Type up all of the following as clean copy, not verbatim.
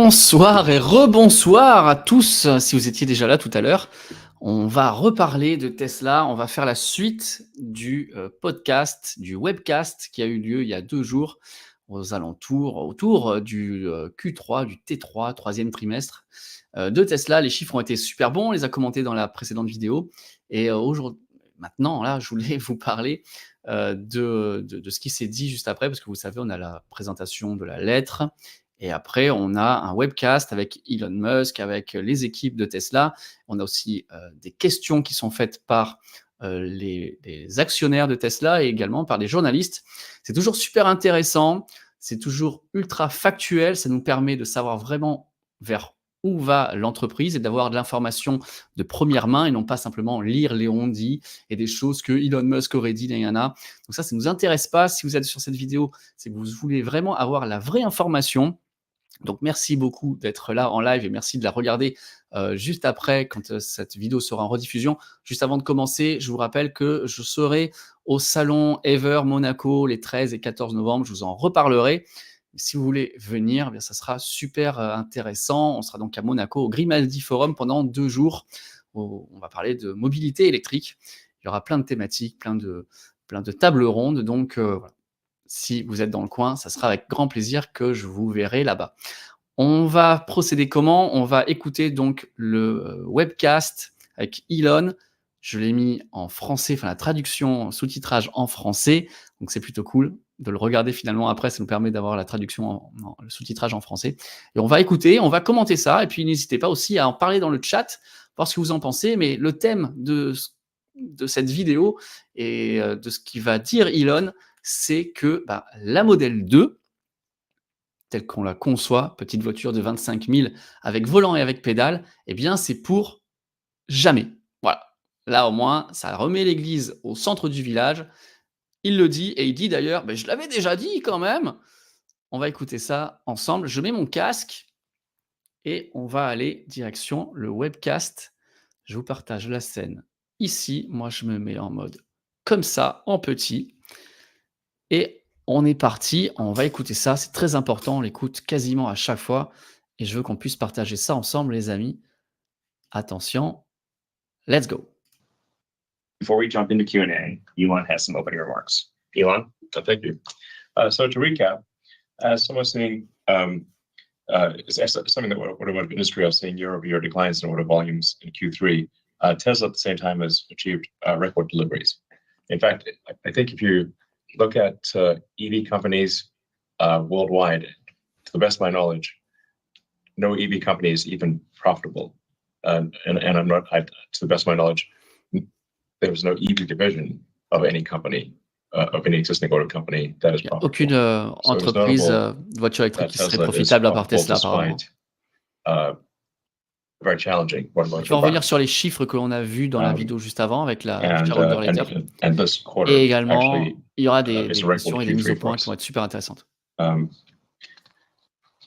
Bonsoir et rebonsoir à tous, si vous étiez déjà là tout à l'heure. On va reparler de Tesla, on va faire la suite du podcast, du webcast qui a eu lieu il y a 2 jours autour du Q3, du T3, troisième trimestre de Tesla. Les chiffres ont été super bons, on les a commentés dans la précédente vidéo. Et maintenant, là, je voulais vous parler de ce qui s'est dit juste après, parce que vous savez, on a la présentation de la lettre. Et après, on a un webcast avec Elon Musk, avec les équipes de Tesla. On a aussi des questions qui sont faites par les actionnaires de Tesla et également par des journalistes. C'est toujours super intéressant, c'est toujours ultra factuel, ça nous permet de savoir vraiment vers où va l'entreprise et d'avoir de l'information de première main et non pas simplement lire les on-dit et des choses que Elon Musk aurait dit, Donc ça ne nous intéresse pas. Si vous êtes sur cette vidéo, c'est que vous voulez vraiment avoir la vraie information. Donc merci beaucoup d'être là en live et merci de la regarder juste après quand cette vidéo sera en rediffusion. Juste avant de commencer, je vous rappelle que je serai au salon Ever Monaco les 13 et 14 novembre. Je vous en reparlerai. Si vous voulez venir, eh bien, ça sera super intéressant. On sera donc à Monaco au Grimaldi Forum pendant 2 jours. On va parler de mobilité électrique. Il y aura plein de thématiques, plein de tables rondes. Donc voilà. Si vous êtes dans le coin, ça sera avec grand plaisir que je vous verrai là-bas. On va procéder comment? On va écouter donc le webcast avec Elon. Je l'ai mis en français, enfin la traduction, sous-titrage en français. Donc c'est plutôt cool de le regarder finalement après. Ça nous permet d'avoir la traduction, le sous-titrage en français. Et on va écouter, on va commenter ça. Et puis n'hésitez pas aussi à en parler dans le chat, voir ce que vous en pensez. Mais le thème de cette vidéo et de ce qu'il va dire Elon, c'est que la Model 2, telle qu'on la conçoit, petite voiture de 25 000 avec volant et avec pédale, eh bien c'est pour jamais. Voilà. Là au moins, ça remet l'église au centre du village. Il le dit et il dit d'ailleurs, je l'avais déjà dit quand même. On va écouter ça ensemble. Je mets mon casque et on va aller direction le webcast. Je vous partage la scène ici. Moi, je me mets en mode comme ça, en petit. Et on est parti, on va écouter ça, c'est très important, on l'écoute quasiment à chaque fois et je veux qu'on puisse partager ça ensemble les amis. Attention, let's go. Before we jump into Q&A, Elon has some opening remarks. Elon? Thank you. So to recap, as someone saying, it's something that automotive industry is seeing year-over-year declines in order volumes in Q3. Tesla at the same time has achieved record deliveries. In fact, I think if you look at EV companies worldwide, to the best of my knowledge, no EV company is even profitable. And I'm not, to the best of my knowledge, there was no EV division of any company, of any existing auto company that is profitable. Aucune entreprise de voiture électrique qui serait profitable à part Tesla, apparemment. Very challenging. Tu vas revenir sur les chiffres que l'on a vus dans la vidéo juste avant avec la shareholder letter. Et également, il y aura des questions et des mises au point qui vont être super intéressantes.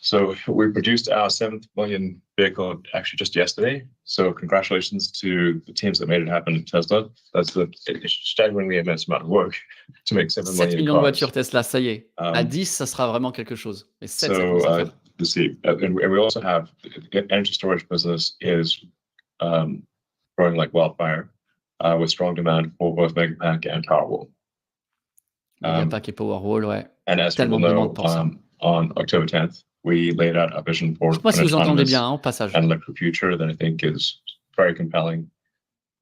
So we produced our 7th million vehicle actually just yesterday. So congratulations to the teams that made it happen at Tesla. That's a staggeringly immense amount of work to make 7 7 millions de voitures Tesla, ça y est. À 10, ça sera vraiment quelque chose. Mais 7, ça commence à faire. And we also have the energy storage business is growing like wildfire with strong demand for both Megapack and Powerwall. Megapack et Powerwall, ouais. And as people know, on October 10th, we laid out a vision for an autonomous and electric future that I think is very compelling.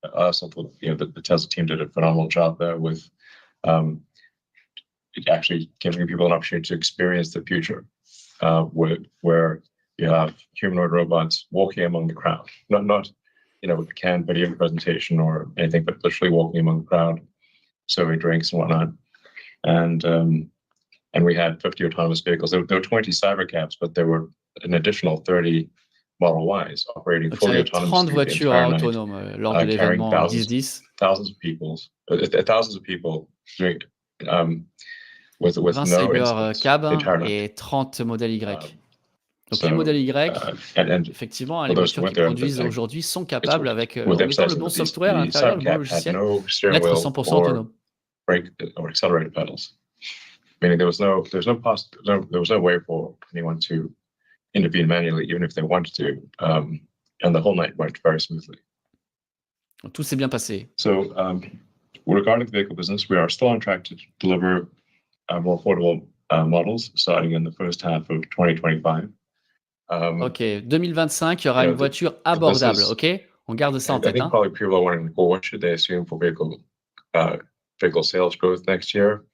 The Tesla team did a phenomenal job there with actually giving people an opportunity to experience the future, where you have humanoid robots walking among the crowd, not with a canned video presentation or anything, but literally walking among the crowd, serving drinks and whatnot. And we had 50 autonomous vehicles. There were 20 Cybercabs, but there were an additional 30 Model Ys operating fully autonomously the entire night, carrying thousands of people with 20 no incidents the entire night. Et 30 modèles Y. Donc les modèles Y, effectivement, les voitures qui produisent aujourd'hui sont capables, avec en mettant le bon software à l'intérieur, le bon logiciel, d'être 100% autonome. Brake or accelerator pedals. Meaning there was no way for anyone to intervene manually, even if they wanted to. And the whole night went very smoothly. Tout s'est bien passé. So, regarding the vehicle business, we are still on track to deliver more affordable models starting in the first half of 2025. Ok, 2025, il y aura Yeah, une voiture abordable. is- Ok, on garde ça en I tête. think Hein. probably people are wondering, well, what should they assume for vehicle sales growth next year?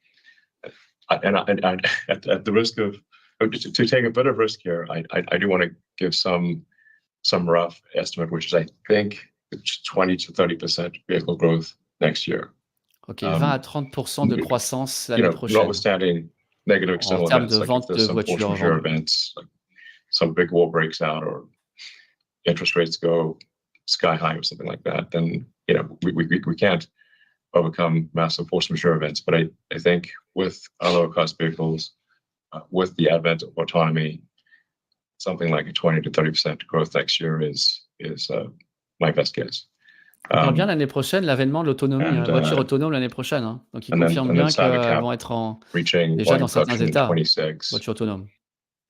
And at the risk of to take a bit of risk here, I do want to give some rough estimate, which is I think 20 to 30% vehicle growth next year. Ok, 20 à 30% de croissance l'année prochaine. Notwithstanding negative external termes events, de like vente if there's de some voitures force majeure vendues. events, like some big war breaks out or interest rates go sky high or something like that, then we can't overcome massive force majeure events. But I think with our lower cost vehicles, with the advent of autonomy, something like a 20 to 30% growth next year is my best guess. On parle bien l'année prochaine, l'avènement de l'autonomie, voiture autonome l'année prochaine. Hein. Donc, ils confirment bien qu'elles vont être déjà dans certains états, voiture autonome.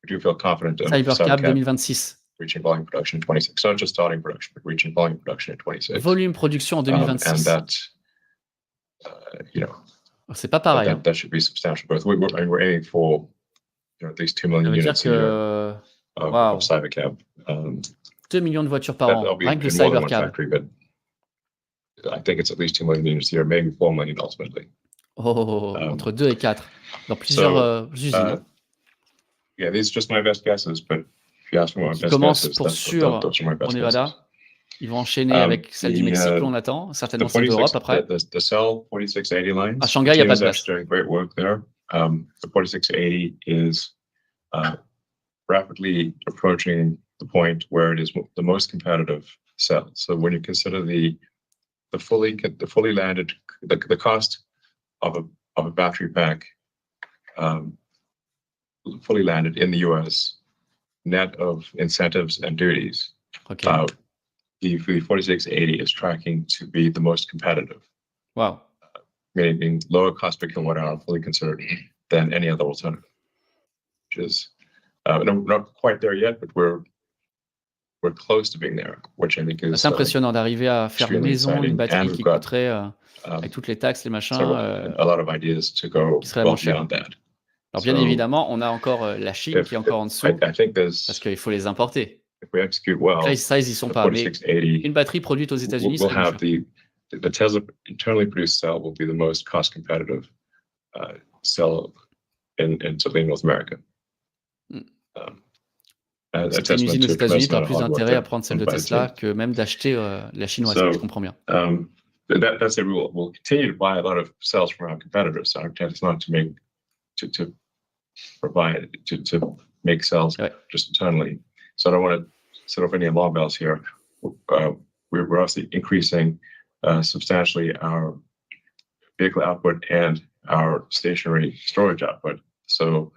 Do you feel confident of Cybercab 2026. reaching volume production in 26? So not just starting production, but reaching volume production in 26. Volume production en 2026. And that, c'est pas pareil. That should be substantial growth. We're aiming for at least 2 million units a year of Cybercab. 2 millions de voitures par an, rien que le Cybercab. I think it's at least 2 million units a year, maybe 4 million ultimately. Entre 2 et 4, dans plusieurs usines. Yeah, these are just my best guesses, but if you ask me what my best commence guesses, pour sûr those are my best au guesses. Nevada. Ils vont enchaîner avec celle du Mexique, on attend, certainement celle d'Europe après. The Cell 4680 lines. À Shanghai, il n'y a pas de place. Doing great work there. The 4680 is rapidly approaching the point where it is the most competitive cell. So when you consider the fully landed, the cost of a battery pack fully landed in the US, net of incentives and duties, the 4680 is tracking to be the most competitive. Wow. Meaning lower cost per kilowatt hour fully considered than any other alternative. Which is not quite there yet, but we're close to being there, which I think is c'est impressionnant d'arriver à faire maison une batterie qui coûterait avec toutes les taxes, les machins, a lot of ideas to go qui serait la moins chère. beyond that. Alors bien évidemment, on a encore la Chine qui est encore en dessous parce qu'il faut les importer. If we execute well, là, ça, ils y sont pas. Mais une batterie produite aux États-Unis, we'll have the Tesla internally produced cell will be the most cost competitive cell in certainly North America. C'est une usine aux États-Unis, tu as plus d'intérêt à prendre celle de Tesla que même d'acheter la chinoise, je comprends bien. That's it. We'll continue to buy a lot of cells from our competitors. Our intent is not to make to provide to make cells just internally. So I don't want to set off any alarm bells here. We're obviously increasing substantially our vehicle output and our stationary storage output. So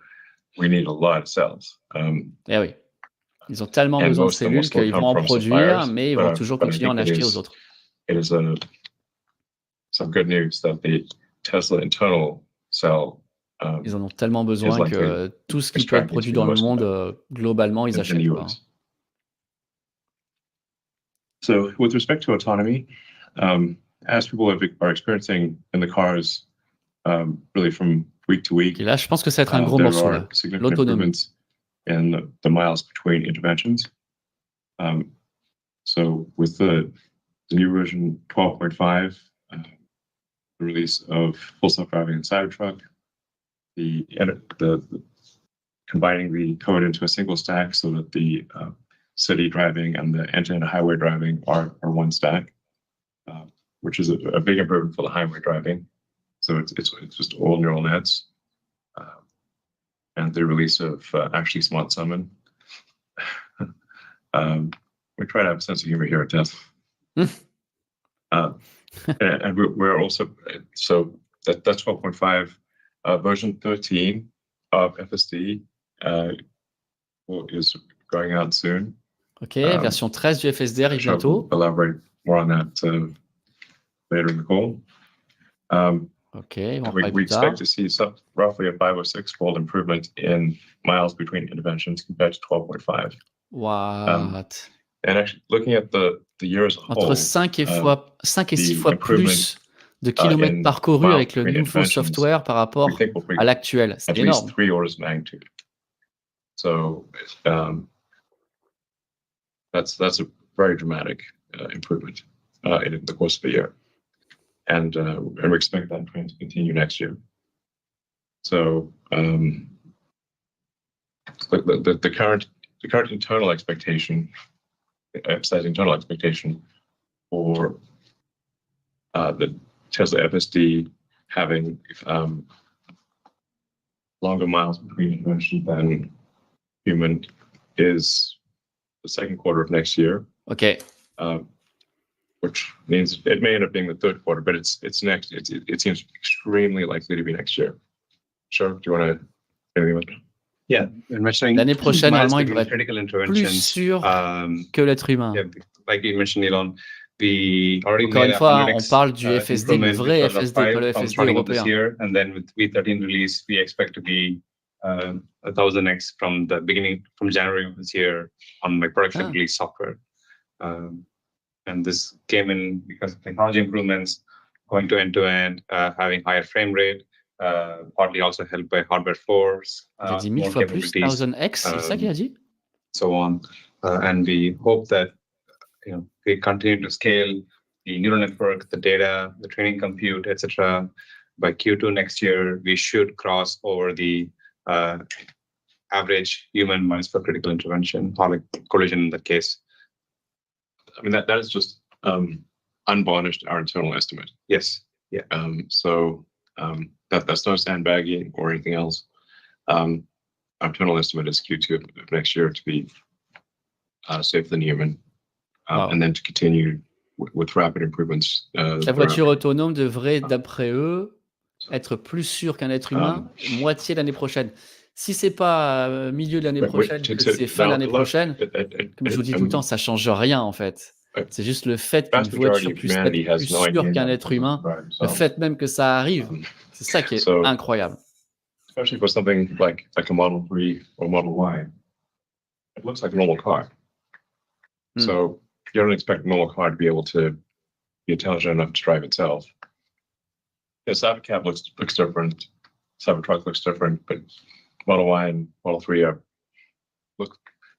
we need a lot of cells. Oui. Ils ont tellement besoin de cellules qu'ils vont en produire, mais ils vont toujours continuer à en acheter aux autres. It is some good news that the Tesla internal cell. Ils en ont tellement besoin que tout ce qui peut être produit dans le monde, globalement, ils achètent. So with respect to autonomy, as people are experiencing in the cars, really from week to week. Et là, je pense que ça va être un gros morceau, là. L'autonomie. In the miles between interventions. So with the new version 12.5, the release of full self-driving and Cybertruck, the combining the code into a single stack so that the city driving and the end-to-end highway driving are one stack, which is a big improvement for the highway driving. So it's just all neural nets. And the release of actually Smart Summon. We try to have a sense of humor here at Tesla. And we're also, so that's 12.5. Version 13 of FSD is going out soon. Ok, version 13 du FSD arrive bientôt. I'll elaborate more on that later in the call. Ok, on va en We, parler we plus tard. expect to see roughly a 5 or 6-fold improvement in miles between interventions compared to 12.5. What? And actually, looking at the year as a Entre whole, 5 et 6 the fois improvement, plus de kilomètres in parcourus miles avec le between nouveau interventions, software par we rapport think will be à l'actuel. C'est at least énorme. 3 orders of magnitude. So that's a very dramatic improvement in the course of the year, and we expect that trend to continue next year. So the current internal expectation, internal expectation for the Tesla FSD having longer miles between interventions than human is the second quarter of next year. Ok. Which means it may end up being the third quarter, but it's next. It seems extremely likely to be next year. Sure, do you want to say anything about that? Yeah, mentioning L'année prochaine, miles normalement, il between devrait être critical plus interventions. sûr que l'être humain. Yeah, like you mentioned, Elon, we already Encore made une a fois, 100x, on parle du FSD, le improvement vrai with FSD, pas le from FSD starting of this européen. year, and then with V13 release, we expect to be 1000x from the beginning, from January of this year on my production release software. And this came in because of technology improvements, going to end-to-end, having higher frame rate, partly also helped by hardware force, Il a dit 1000 more fois plus, capabilities, 1000x, c'est ça qu'il a dit? so on. And we hope that we continue to scale the neural network, the data, the training compute, etc. By Q2 next year, we should cross over the average human miles per critical intervention, or like collision in that case. I mean, that is just unvarnished our internal estimate. Yes. Yeah. So that's no sandbagging or anything else. Our internal estimate is Q2 of next year to be safer than human, and then to continue with rapid improvements. La voiture autonome devrait, d'après eux, être plus sûre qu'un être humain moitié l'année prochaine. Si c'est pas milieu de l'année prochaine, que c'est fin de l'année prochaine, comme je vous dis tout le temps, ça change rien en fait. C'est juste le fait qu'une voiture puisse être plus sûre qu'un être humain, le fait même que ça arrive, c'est ça qui est incroyable. Especially for something like a Model 3 or Model Y, it looks like a normal car. So you don't expect a normal car to be able to be intelligent enough to drive itself. The Cybercab looks different. Cybertruck looks different, but Model Y and Model 3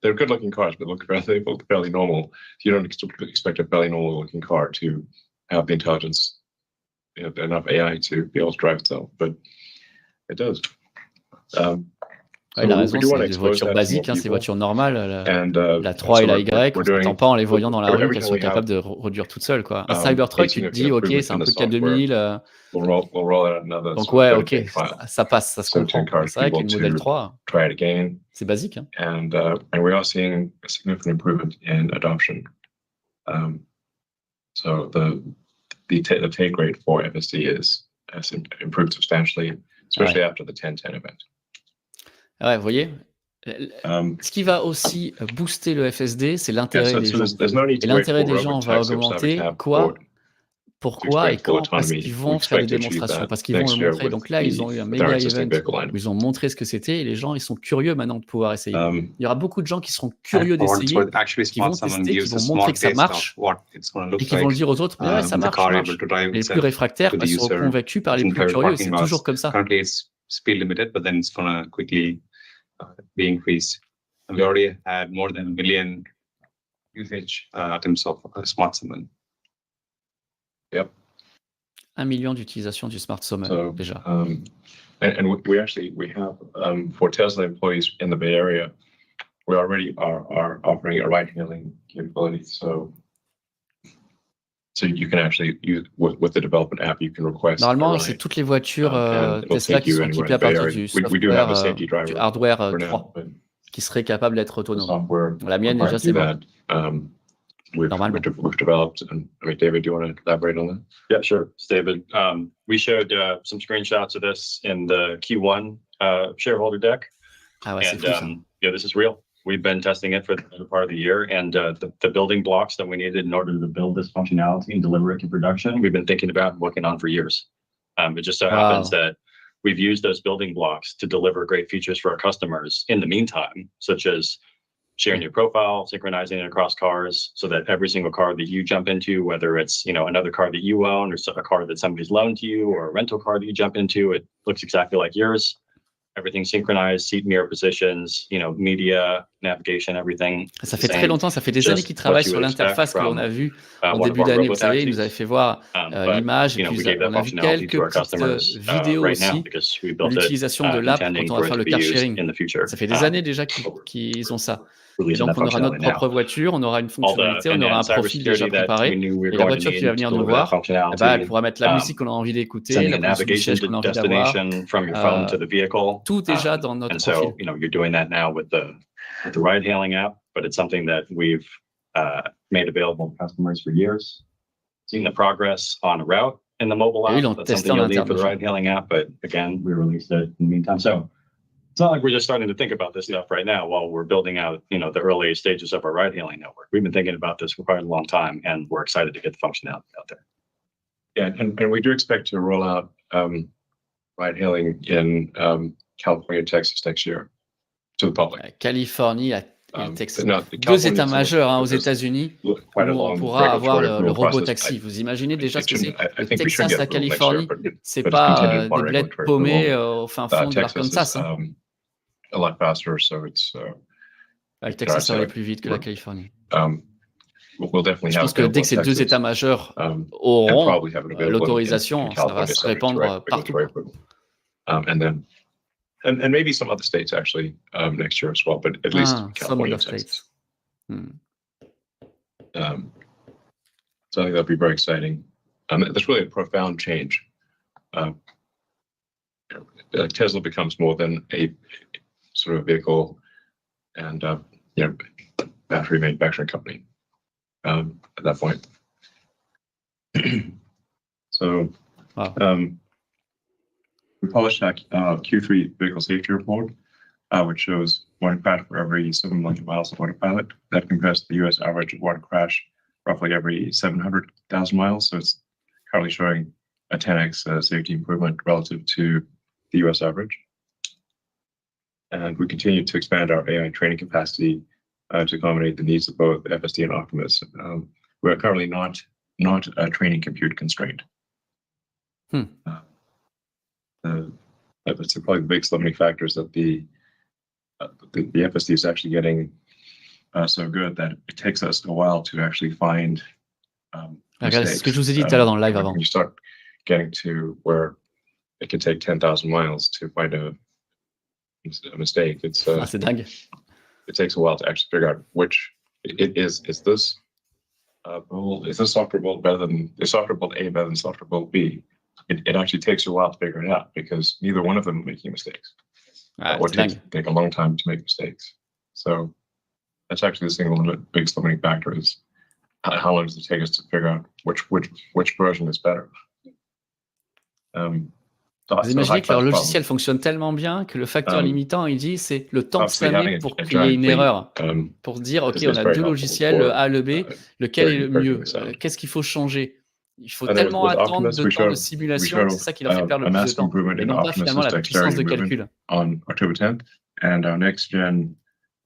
they're good-looking cars, but they look fairly normal. You don't expect a fairly normal-looking car to have the intelligence, enough AI to be able to drive itself, but it does. Il a raison, c'est des voitures basiques, c'est des voitures normales, la 3 et la Y, on ne s'attend pas en les voyant dans la rue qu'elles soient capables de réduire toutes seules. Quoi. Un Cybertruck, tu te dis, ok, c'est un peu 4 donc ouais, ok, ça passe, ça se comprend. C'est vrai qu'une Model 3, c'est basique. Hein. And we are seeing a significant improvement in adoption. So the take rate for FSD has improved substantially, especially after the 1010 event. Ouais, vous voyez, ce qui va aussi booster le FSD, c'est l'intérêt des gens. Et l'intérêt des gens va augmenter. Quoi? Pourquoi et quand? Parce qu'ils vont faire des démonstrations, parce qu'ils vont le montrer. Donc là, ils ont eu un méga event où ils ont montré ce que c'était et les gens, ils sont curieux maintenant de pouvoir essayer. Il y aura beaucoup de gens qui seront curieux d'essayer, qui vont tester, qui vont montrer que ça marche et qui vont le dire aux autres, mais ouais, ça marche, ça marche. Les plus réfractaires seront convaincus par les plus curieux, c'est toujours comme ça. Speed limited, but then it's going to quickly be increased. And we already had more than 1 million usage items of Smart Summon. Yep. 1 million d'utilisation du Smart Summon déjà. And we have for Tesla employees in the Bay Area, we already are offering a ride-hailing capability. So you can actually use with the development app, you can request. Normalement, c'est toutes les voitures Tesla qui sont équipées à partir du software, du hardware 3, qui seraient capables d'être autonomes. La mienne déjà c'est bon. We've developed. And I mean, David, do you want to elaborate on that? Yeah, sure. It's David. We showed some screenshots of this in the Q1 shareholder deck. Ah ouais, and yeah, this is real. We've been testing it for the better part of the year, and the building blocks that we needed in order to build this functionality and deliver it to production, we've been thinking about and working on for years. It just so happens Wow. that we've used those building blocks to deliver great features for our customers in the meantime, such as sharing your profile, synchronizing it across cars so that every single car that you jump into, whether it's, another car that you own or a car that somebody's loaned to you or a rental car that you jump into, it looks exactly like yours. Everything synchronized, seat mirror positions, media, navigation, everything. Ça the fait très same. longtemps, ça fait des années Just qu'ils what travaillent you sur would expect l'interface que l'on a from, vue en one of début our d'année. Vous savez, il nous robotaxis. avait fait voir But, l'image et we puis gave that on a vu functionality quelques to our petites customers vidéos right now aussi because we de built it l'utilisation de l'app intending quand on va for it faire to le be car used sharing. in the future. Ça fait des années déjà qu'ils ont ça. Et Releasing donc, that on aura notre functionality now. propre voiture, on aura une All the fonctionnalité, on and aura un then profil déjà cybersecurity that we préparé. knew we were Et la going to voiture qui va need to venir nous deliver that voir, eh ben, elle functionality. pourra mettre la musique qu'on a envie d'écouter, Sending la a position du navigation siège to qu'on a envie d'avoir. destination from your phone to the vehicle. Tout déjà dans notre And profil. so, you're doing that now with the ride-hailing app, but it's something that we've made available to customers for years. Seeing the progress on a route in the mobile Et eux, ils l'ont app, that's testé something en you'll need interne for the déjà. ride-hailing app, but again, we released it in the meantime. So it's not like we're just starting to think about this stuff right now while we're building out, the early stages of our ride-hailing network. We've been thinking about this for quite a long time, and we're excited to get the functionality out there. Yeah, and we do expect to roll out ride-hailing in California and Texas next year to the public. Californie et Texas. Now, Deux California états is majeurs aux there's États-Unis quite a où on long pourra avoir regulatory le approval robotaxi. process. Vous imaginez déjà ce que c'est? I Le think we should Texas, get la approval next year, Californie, c'est but it's pas contingent upon des bleds regulatory paumés approval. au fin fond de Texas l'Arkansas. is a lot faster, so it's. Le Texas, ça va aller so plus vite que la Californie. We'll definitely Je have pense que dès que ces deux Texas, états majeurs and auront probably have it available l'autorisation, in ça va California, se subject to répandre partout. regulatory approval. And maybe some other states actually next year as well, but at least Some California other and Texas. states. So I think that'll be very exciting. That's really a profound change. Tesla becomes more than a sort of vehicle and battery manufacturing company at that point. So Wow. we published our Q3 vehicle safety report, which shows one crash for every 7 million miles of autopilot. That compares to the US average of one crash roughly every 700,000 miles. So it's currently showing a 10x safety improvement relative to the US average. And we continue to expand our AI training capacity to accommodate the needs of both FSD and Optimus. We're currently not training compute constrained. That's probably the biggest limiting factor is that the FSD is actually getting so good that it takes us a while to actually find Regardez, c'est ce que je vous ai dit tout à l'heure dans le live avant. When you start getting to where it can take 10,000 miles to find a mistake, it's C'est dingue. it takes a while to actually figure out which is this build, is this software build better than the software build A better than software build B? It actually takes you a while to figure it out because neither one of them are making mistakes. Or take a long time to make mistakes. So that's actually the single biggest limiting factor is how long does it take us to figure out which version is better. Vous imaginez que leur logiciel fonctionne tellement bien que le facteur limitant, il dit, c'est le temps que ça met pour qu'il y ait une erreur. Pour se dire, OK, on a deux logiciels, le A et le B, lequel est le mieux? Qu'est-ce qu'il faut changer? Il faut tellement attendre de temps de simulation, c'est ça qui leur fait perdre le plus de temps. Mais non pas finalement la puissance de calcul. On October 10th, and our next gen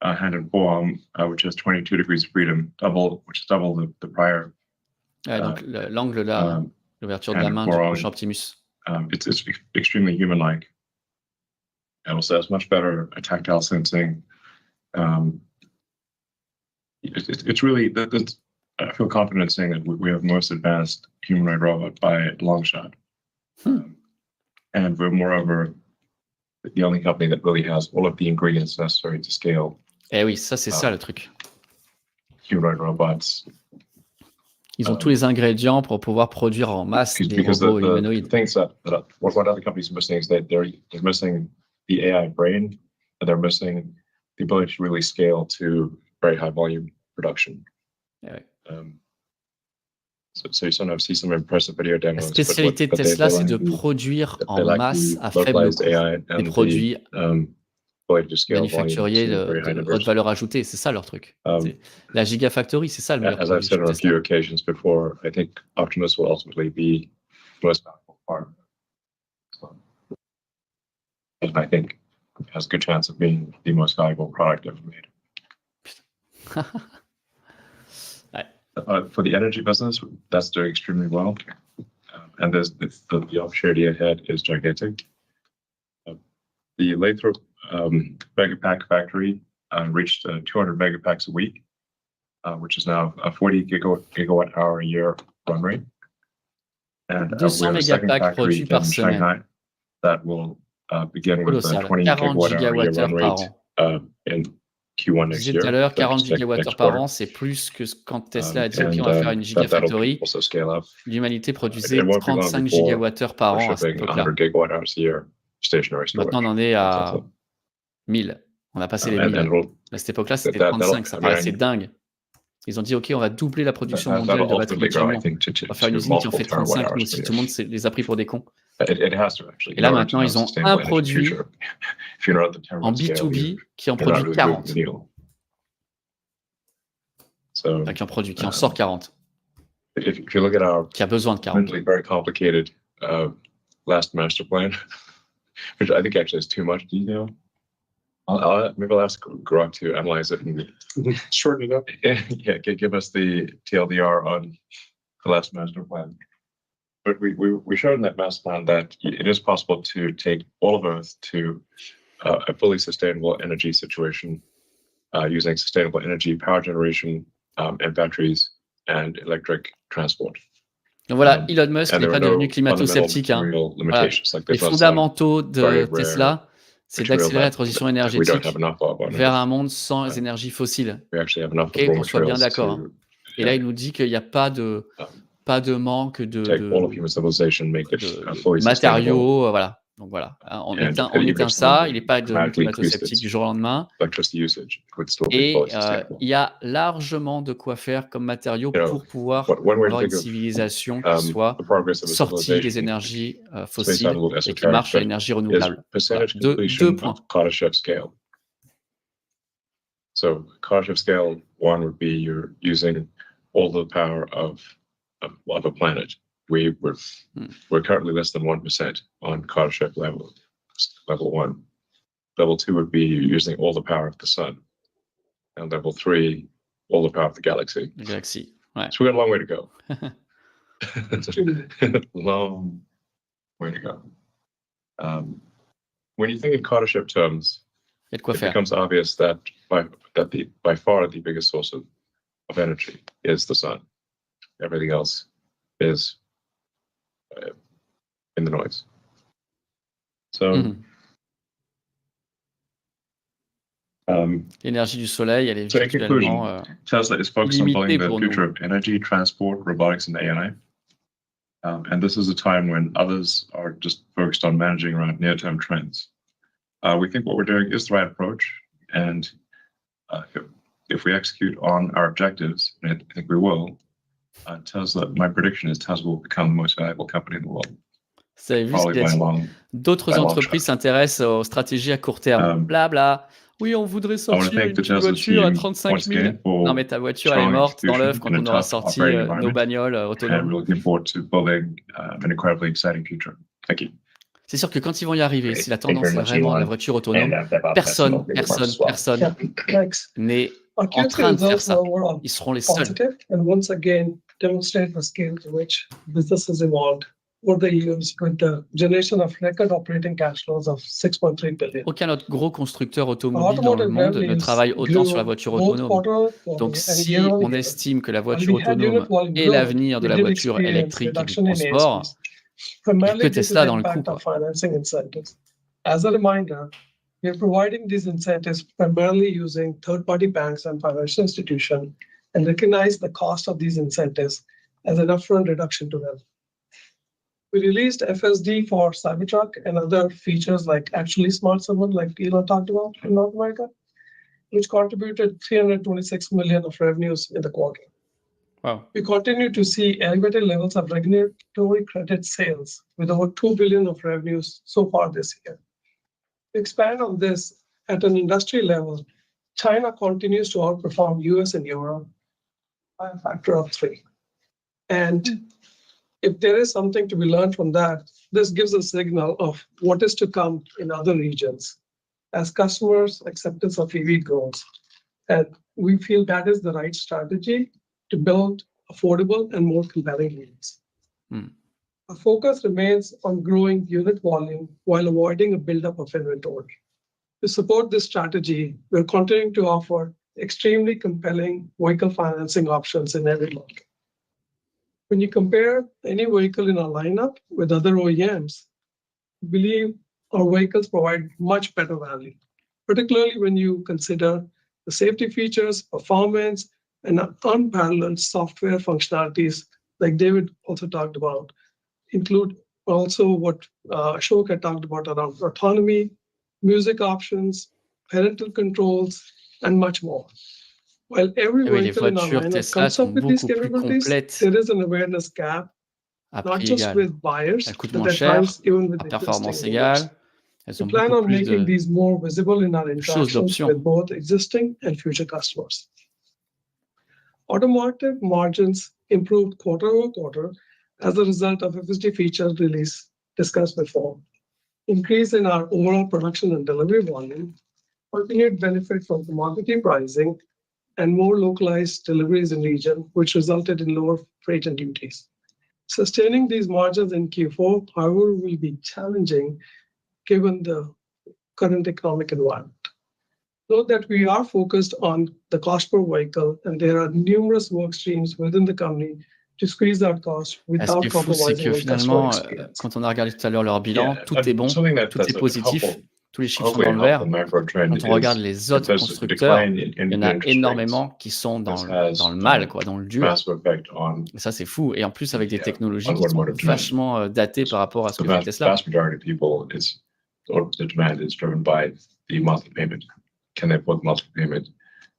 hand and forearm, which has 22 degrees of freedom, which is double the prior. Donc l'angle là, l'ouverture de la main du prochain Optimus. It's extremely human-like. It also has much better tactile sensing. It's really, I feel confident saying that we have the most advanced humanoid robot by a long shot. And we're moreover the only company that really has all of the ingredients necessary to scale. Eh oui, ça c'est ça le truc. Humanoid robots. Ils ont tous les ingrédients pour pouvoir produire en masse des robots humanoïdes. The things that what other companies are missing is that they're missing the AI brain, and they're missing the ability to really scale to very high volume production. So you sometimes see some impressive video demos. La spécialité de Tesla, c'est de produire en masse à faible coût des produits manufacturiers de haute valeur ajoutée. C'est ça leur truc. La Gigafactory, c'est ça le meilleur As I've said on a few occasions before, I think Optimus will ultimately be the most powerful part and I think has a good chance of being the most valuable product ever made. For the energy business, that's doing extremely well, and there's the opportunity ahead is gigantic. The Lathrop megapack factory reached 200 megapacks a week, which is now a 40 gigawatt hour a year run rate. And we 200 have a second mégapacks factory produits par in semaine. Shanghai that will begin with a Colossal. 20 40 gigawatt hour a year run gigawattheures par rate an. in Q1 Je next disais year. tout à l'heure, so 40 next gigawattheures par quarter. an, c'est plus que quand Tesla a dit OK, And, on va faire une that'll gigafactory. also scale up. L'humanité It produisait won't be long 35 before gigawattheures par we're an à cette shipping époque-là. 100 gigawatt hours a year stationary storage. Maintenant, on en est à Tesla. 1000. On a passé les And 1000. it'll- À cette époque-là, c'était that'll- 35. Ça I mean, paraissait dingue. Ils ont dit OK, on va doubler la production that'll mondiale de batteries ultimately grow, I lithium-ion. think, On va faire une usine qui en fait 35. Nous aussi, tout le monde les a pris pour des cons. It has to actually. Et là, in order maintenant, to ils have ont sustainable un energy produit future. If you're not at the en terawatt scale, B2B qui en you're not produit really 40. moving the needle. So Enfin, qui en sort 40. if you look at our Qui a besoin de 40. mentally very complicated last master plan, which I think actually has too much detail, maybe I'll ask Grok to analyze it and Shorten it up. yeah, give us the TLDR on the last master plan. But we showed in that master plan that it is possible to take all of Earth to a fully sustainable energy situation using sustainable energy, power generation, and batteries and electric transport. Donc voilà, Elon Musk And n'est there pas are no devenu climato-sceptique. Hein. fundamental limitations. Like Les there's not some fondamentaux very de rare Tesla, c'est material d'accélérer la that transition we don't énergétique have enough of on vers Earth. un monde sans énergie fossile. We actually have enough Ok, raw qu'on soit bien materials d'accord. to Et là, il nous dit qu'il n'y a pas de manque take all of human civilization, make it fully sustainable. matériaux. Voilà. Donc voilà, on éteint ça. Il n'est pas devenu climato-sceptique du jour au lendemain. Electricity usage would still be Et fully sustainable. il y a largement de quoi faire comme matériaux pour pouvoir One way to avoir une think of civilisation qui soit the progress of a sortie des civilization énergies may fossiles sound a little et qui esoteric, marche à but l'énergie is renouvelable. percentage Voilà. completion Deux points. of Kardashev scale. So Kardashev scale 1 would be you're using all the power of a planet. We're currently less than 1% on Kardashev level 1. Level 2 would be using all the power of the sun. And level 3, all the power of the galaxy. La galaxie. Ouais. So we got a long way to go. Long way to go. When you think in Kardashev terms, Il y a de quoi it faire. becomes obvious that by far the biggest source of energy is the sun. Everything else is in the noise. So, L'énergie du soleil, elle est So in virtuellement Tesla is focused on illimitée building the pour future nous. of energy, transport, robotics, and AI. And this is a time when others are just focused on managing around near-term trends. We think what we're doing is the right approach, and if we execute on our objectives, and I think we will, Tesla, my prediction is Tesla will become the most valuable company in the world. Vous avez vu ce Probably qu'il a by a dit. long. D'autres entreprises s'intéressent aux stratégies à court terme. Blabla. Oui, on voudrait sortir une petite voiture à 35 000. Non, mais ta voiture, elle est morte dans l'œuf quand on aura sorti nos bagnoles autonomes. C'est sûr que quand ils vont y arriver, si la tendance est vraiment la voiture autonome, personne n'est en train de faire ça. Ils seront les seuls. And once again, demonstrate the scale to which business has evolved over the years with the generation of record operating cash flows of 6.3 billion. Aucun autre gros constructeur automobile dans le monde ne travaille autant sur la voiture autonome. Donc si on estime que la voiture autonome est l'avenir de la voiture électrique et du transport, il n'y a que Tesla dans le coup. As a reminder, we are providing these incentives primarily using third-party banks and financial institutions and recognize the cost of these incentives as an upfront reduction to them. We released FSD for Cybertruck and other features like actually smart server, like Elon talked about in North America, which contributed 326 million of revenues in the quarter. Wow. We continue to see elevated levels of regulatory credit sales with over 2 billion of revenues so far this year. To expand on this at an industry level, China continues to outperform US and Europe by a factor of 3. And if there is something to be learned from that, this gives a signal of what is to come in other regions as customers' acceptance of EV grows. And we feel that is the right strategy to build affordable and more compelling leads. Our focus remains on growing unit volume while avoiding a buildup of inventory. To support this strategy, we're continuing to offer extremely compelling vehicle financing options in every market. When you compare any vehicle in our lineup with other OEMs, we believe our vehicles provide much better value, particularly when you consider the safety features, performance, and unparalleled software functionalities like David also talked about, include also what Ashok had talked about around autonomy, music options, parental controls, and much more. While every Oui, les vehicle in our voitures lineup Tesla comes sont up with these beaucoup plus capabilities, complètes there is an awareness gap, à not prix just égal. with buyers, Elles coûtent but moins at cher, times even with à existing performance owners. égale. Elles We ont plan beaucoup on plus making de these more visible in our choses interactions d'options. with both existing and future customers. Automotive margins improved quarter-over-quarter as a result of FSD feature release discussed before. Increase in our overall production and delivery volume, continued benefit from commodity pricing, and more localized deliveries in region, which resulted in lower freight and duties. Sustaining these margins in Q4, however, will be challenging given the current economic environment. Note that we are focused on the cost per vehicle, and there are numerous work streams within the company to squeeze out costs Ce qui without est fou, c'est compromising que on customer finalement, experience. quand on a regardé tout à l'heure leur bilan, tout est bon, something tout est that's positif, helpful, tous les chiffres sont hopefully dans a le helpful vert. macro trend Quand on regarde is les if autres there's a constructeurs, decline il y en in a interest rates, énormément qui sont dans this le has mal, quoi, dans le dur. massive effect on Et ça, c'est fou. Et en plus, avec des technologies on qui sont automotive demand. vachement datées par rapport à ce the que fait vast, Tesla. vast majority of people, the demand is driven by the monthly payment. Can they afford the monthly payment?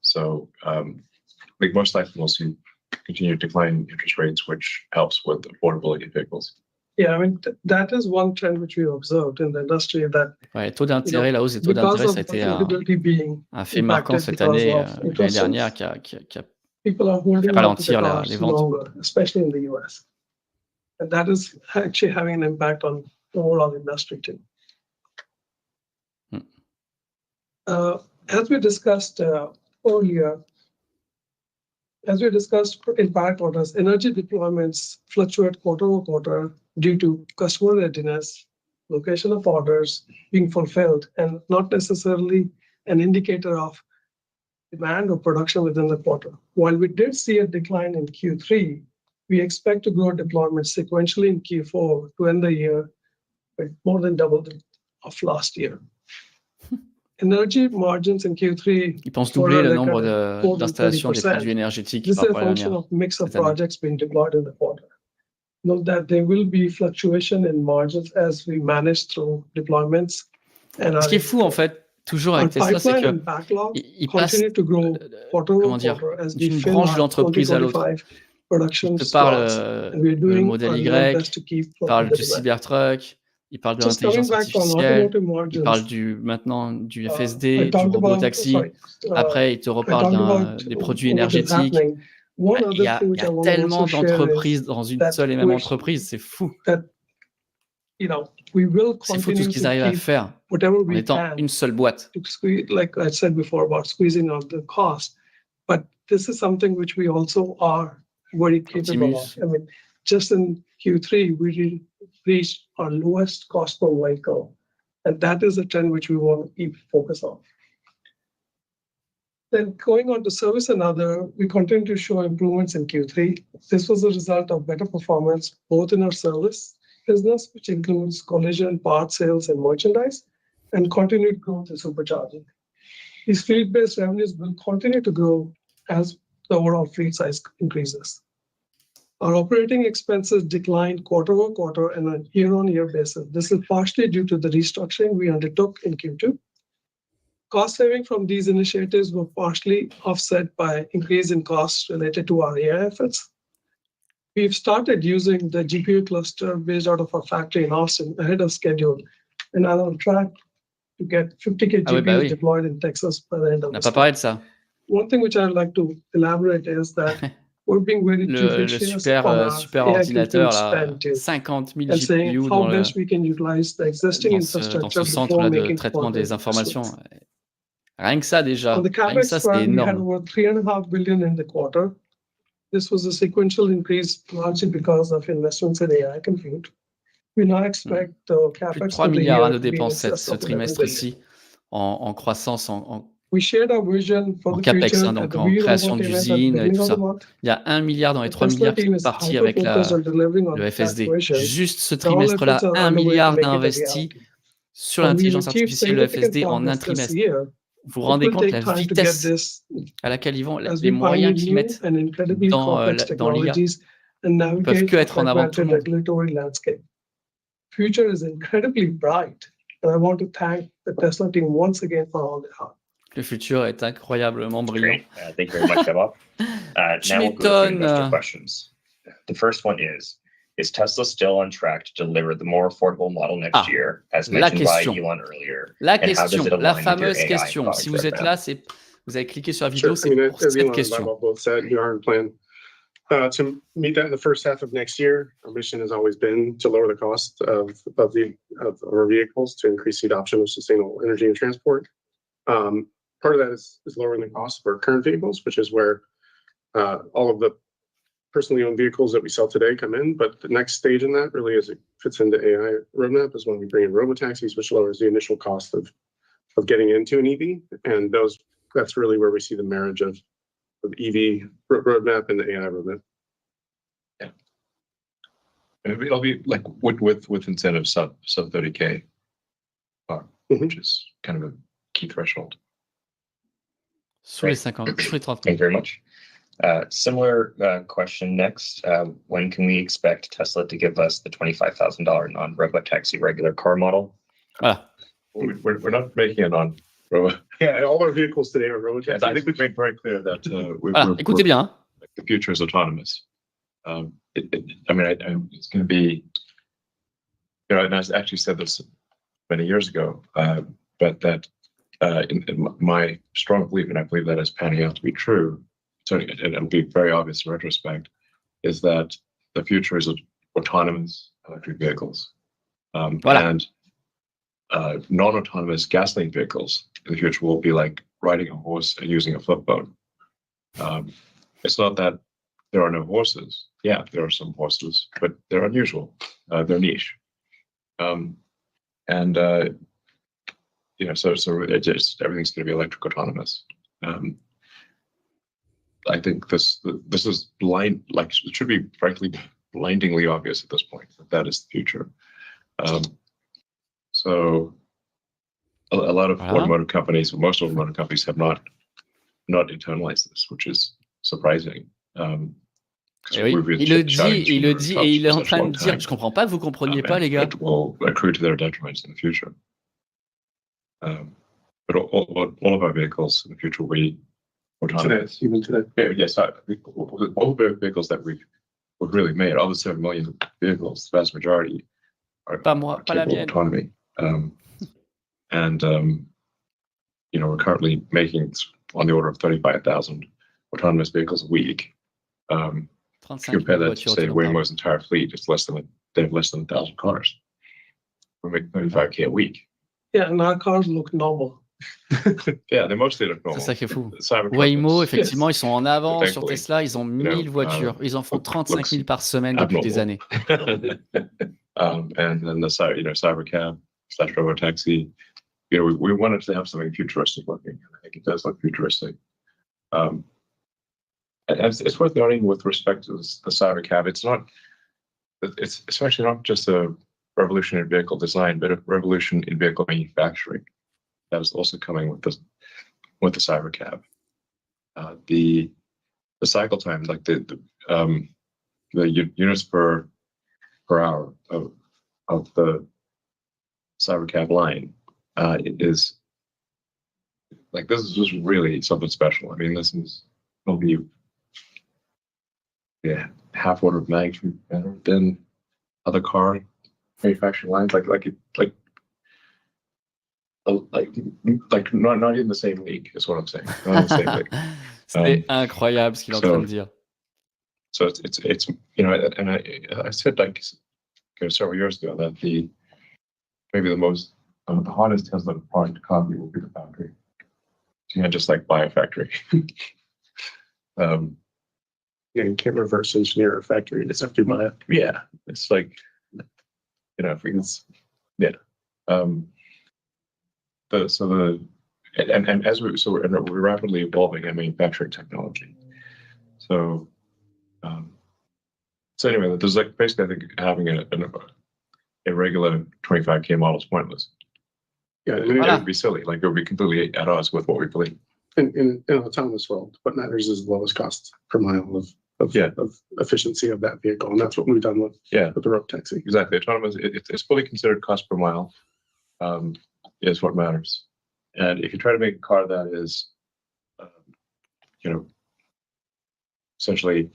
So, like most likely we'll see continued decline in interest rates, which helps with affordability of vehicles. Yeah, I mean, that is one trend which we observed in the industry that Ouais, taux d'intérêt, la hausse des taux because d'intérêt, of ça a été affordability being un fait marquant impacted cette because année, of l'année interest dernière, rates, qui a people are holding fait on to the ralentir les cars ventes. longer, especially in the US. And that is actually having an impact on the overall industry too. As we discussed earlier, as we discussed in prior quarters, energy deployments fluctuate quarter-over-quarter due to customer readiness, location of orders being fulfilled, and not necessarily an indicator of demand or production within the quarter. While we did see a decline in Q3, we expect to grow deployments sequentially in Q4 to end the year with more than double of last year. Energy margins in Q3 Ils pensent doubler le nombre d'installations des produits énergétiques This par is a rapport à l'année function dernière. of mix of cette année. projects being deployed in the quarter. Note that there will be fluctuation in margins as we manage through deployments. And Ce qui est fou, en fait, toujours avec Tesla, c'est que il passe comment dire, d'une branche de l'entreprise à l'autre. Il te parle le modèle Y, il parle du Cybertruck, il parle de l'intelligence artificielle, il parle maintenant du FSD, du robot taxi. Après, il te reparle des produits énergétiques. Il y a tellement d'entreprises dans une seule et même entreprise, c'est fou. C'est fou tout ce qu'ils arrivent à faire en étant une seule boîte. Like I said before about squeezing out the cost, but this is something which we also are very capable of. I mean, just in Q3, we reached our lowest cost per vehicle, and that is a trend which we want to keep focus on. Then going on to service and other, we continue to show improvements in Q3. This was a result of better performance both in our service business, which includes collision, part sales, and merchandise, and continued growth in supercharging. These fleet-based revenues will continue to grow as the overall fleet size increases. Our operating expenses declined quarter-over-quarter and on a year-on-year basis. This is partially due to the restructuring we undertook in Q2. Cost saving from these initiatives were partially offset by increase in costs related to our AI efforts. We've started using the GPU cluster based out of our factory in Austin ahead of schedule, and are on track to get 50K GPUs deployed in Texas by the end of this year. One thing which I'd like to elaborate is that we're being very le judicious super, on our super AI ordinateur compute là, spend too, 50 000 and saying GPU how dans le best we can utilize the existing dans ce infrastructure centre before là de making traitement further des informations. investments. Rien que ça On the déjà, rien que CapEx ça, c'est front, we had énorme. over $3.5 billion in the quarter. This was a sequential increase largely because of investments in AI compute. We now expect the Plus de CapEx 3 for the milliards year de to be in dépenses excess ce of $11 billion. trimestre-ci en croissance, We shared our vision for en the CapEx, future hein, at donc the en We création Robot event at the d'usines et beginning tout of the ça. month. Il y a 1 milliard dans les The 3 Tesla milliards qui team sont is partis avec hyper-focused on delivering on le that FSD. vision. Juste ce All trimestre-là, efforts are 1 underway to milliard make it a d'investis reality. sur While we've l'intelligence achieved artificielle, le significant FSD, en un progress this trimestre. year, Vous vous it rendez will compte take la time to get vitesse this à laquelle ils vont, as les we moyens pioneer qu'ils new mettent and incredibly dans complex l'IA. technologies and Ils peuvent navigate que the être en avant de tout le fragmented monde. regulatory landscape. Future is incredibly bright, and I want to thank the Tesla team once again for all their hard work. Le futur est incroyablement brillant. Great. Thank you very much, Vaibhav. Tu Now we'll go through investor m'étonnes. questions. The first one is Tesla still on track to deliver the more affordable model next year, as la mentioned by question. Elon earlier? La And how does question, it la align with your fameuse AI question. product Si vous êtes roadmap? là, vous avez cliqué sur la vidéo, Sure. I mean, c'est pour as cette Elon and question. Vaibhav both said, our plan to meet that in the first half of next year. Our mission has always been to lower the cost of our vehicles to increase the adoption of sustainable energy and transport. Part of that is lowering the cost for current vehicles, which is where all of the personally owned vehicles that we sell today come in. But the next stage in that really, as it fits into AI roadmap, is when we bring in robotaxis, which lowers the initial cost of getting into an EV. And that's really where we see the marriage of EV roadmap and the AI roadmap. Yeah, it'll be like with incentives sub 30K, which is kind of a key threshold. Sous les 50, sous les 30 Thank you very much. Similar question next. When can we expect Tesla to give us the $25,000 non-robot taxi regular car model? Voilà. We're not making it on robot. Yeah, all our vehicles today are robotaxis. I think we've made very clear that Voilà, écoutez bien. Hein. the future is autonomous. It's going to be, and I actually said this many years ago, but that in my strong belief, and I believe that is panning out to be true, so and it'll be very obvious in retrospect, is that the future is autonomous electric vehicles. Voilà. And non-autonomous gasoline vehicles in the future will be like riding a horse and using a flip phone. It's not that there are no horses. Yeah, there are some horses, but they're unusual. They're niche. So it just everything's going to be electric autonomous. I think this is blind. Like it should be frankly blindingly obvious at this point that is the future. So a lot of automotive companies, most automotive companies, have not internalized this, which is surprising. Oui, il le dit et il est en train de dire, je comprends pas que vous compreniez pas, les gars. It will accrue to their detriment in the future. But all of our vehicles in the future will be autonomous. Even today. Yeah, yes, all the vehicles that we've really made, all the 7 million vehicles, the vast majority are capable of autonomy. We're currently making on the order of 35,000 autonomous vehicles a week. Compare that to, say, Waymo's entire fleet, they have less than 1,000 cars. We make 35K a week. Yeah, and our cars look normal. Yeah, they mostly look normal. C'est ça qui est fou. Waymo, effectivement, ils sont en avant sur Tesla, ils ont 1000 voitures. Ils en font 35 000 par semaine depuis des années. And then the Cybercab / robotaxi, we wanted to have something futuristic looking. I think it does look futuristic. And it's worth noting with respect to the Cybercab, it's actually not just a revolution in vehicle design, but a revolution in vehicle manufacturing that is also coming with the Cybercab. The cycle time, like the units per hour of the Cybercab line, it is like, this is just really something special. I mean, this is will be half order of magnitude better than other car manufacturing lines. Like not in the same league is what I'm saying. Not in the same league. C'est incroyable ce qu'il est en train de dire. So it's and I said like several years ago that maybe the hardest Tesla product to copy will be the factory. So you can't just like buy a factory. You can't reverse engineer a factory. It's have to buy it. Yeah, it's like if we can, we're rapidly evolving our manufacturing technology. So anyway, there's like basically I think having a regular 25K model is pointless. Yeah, It would be silly. Like it would be completely at odds with what we believe. in an autonomous world, what matters is the lowest cost per mile of efficiency of that vehicle, and that's what we've done with the robotaxi. Exactly, autonomous. It's fully considered cost per mile is what matters. And if you try to make a car that is, essentially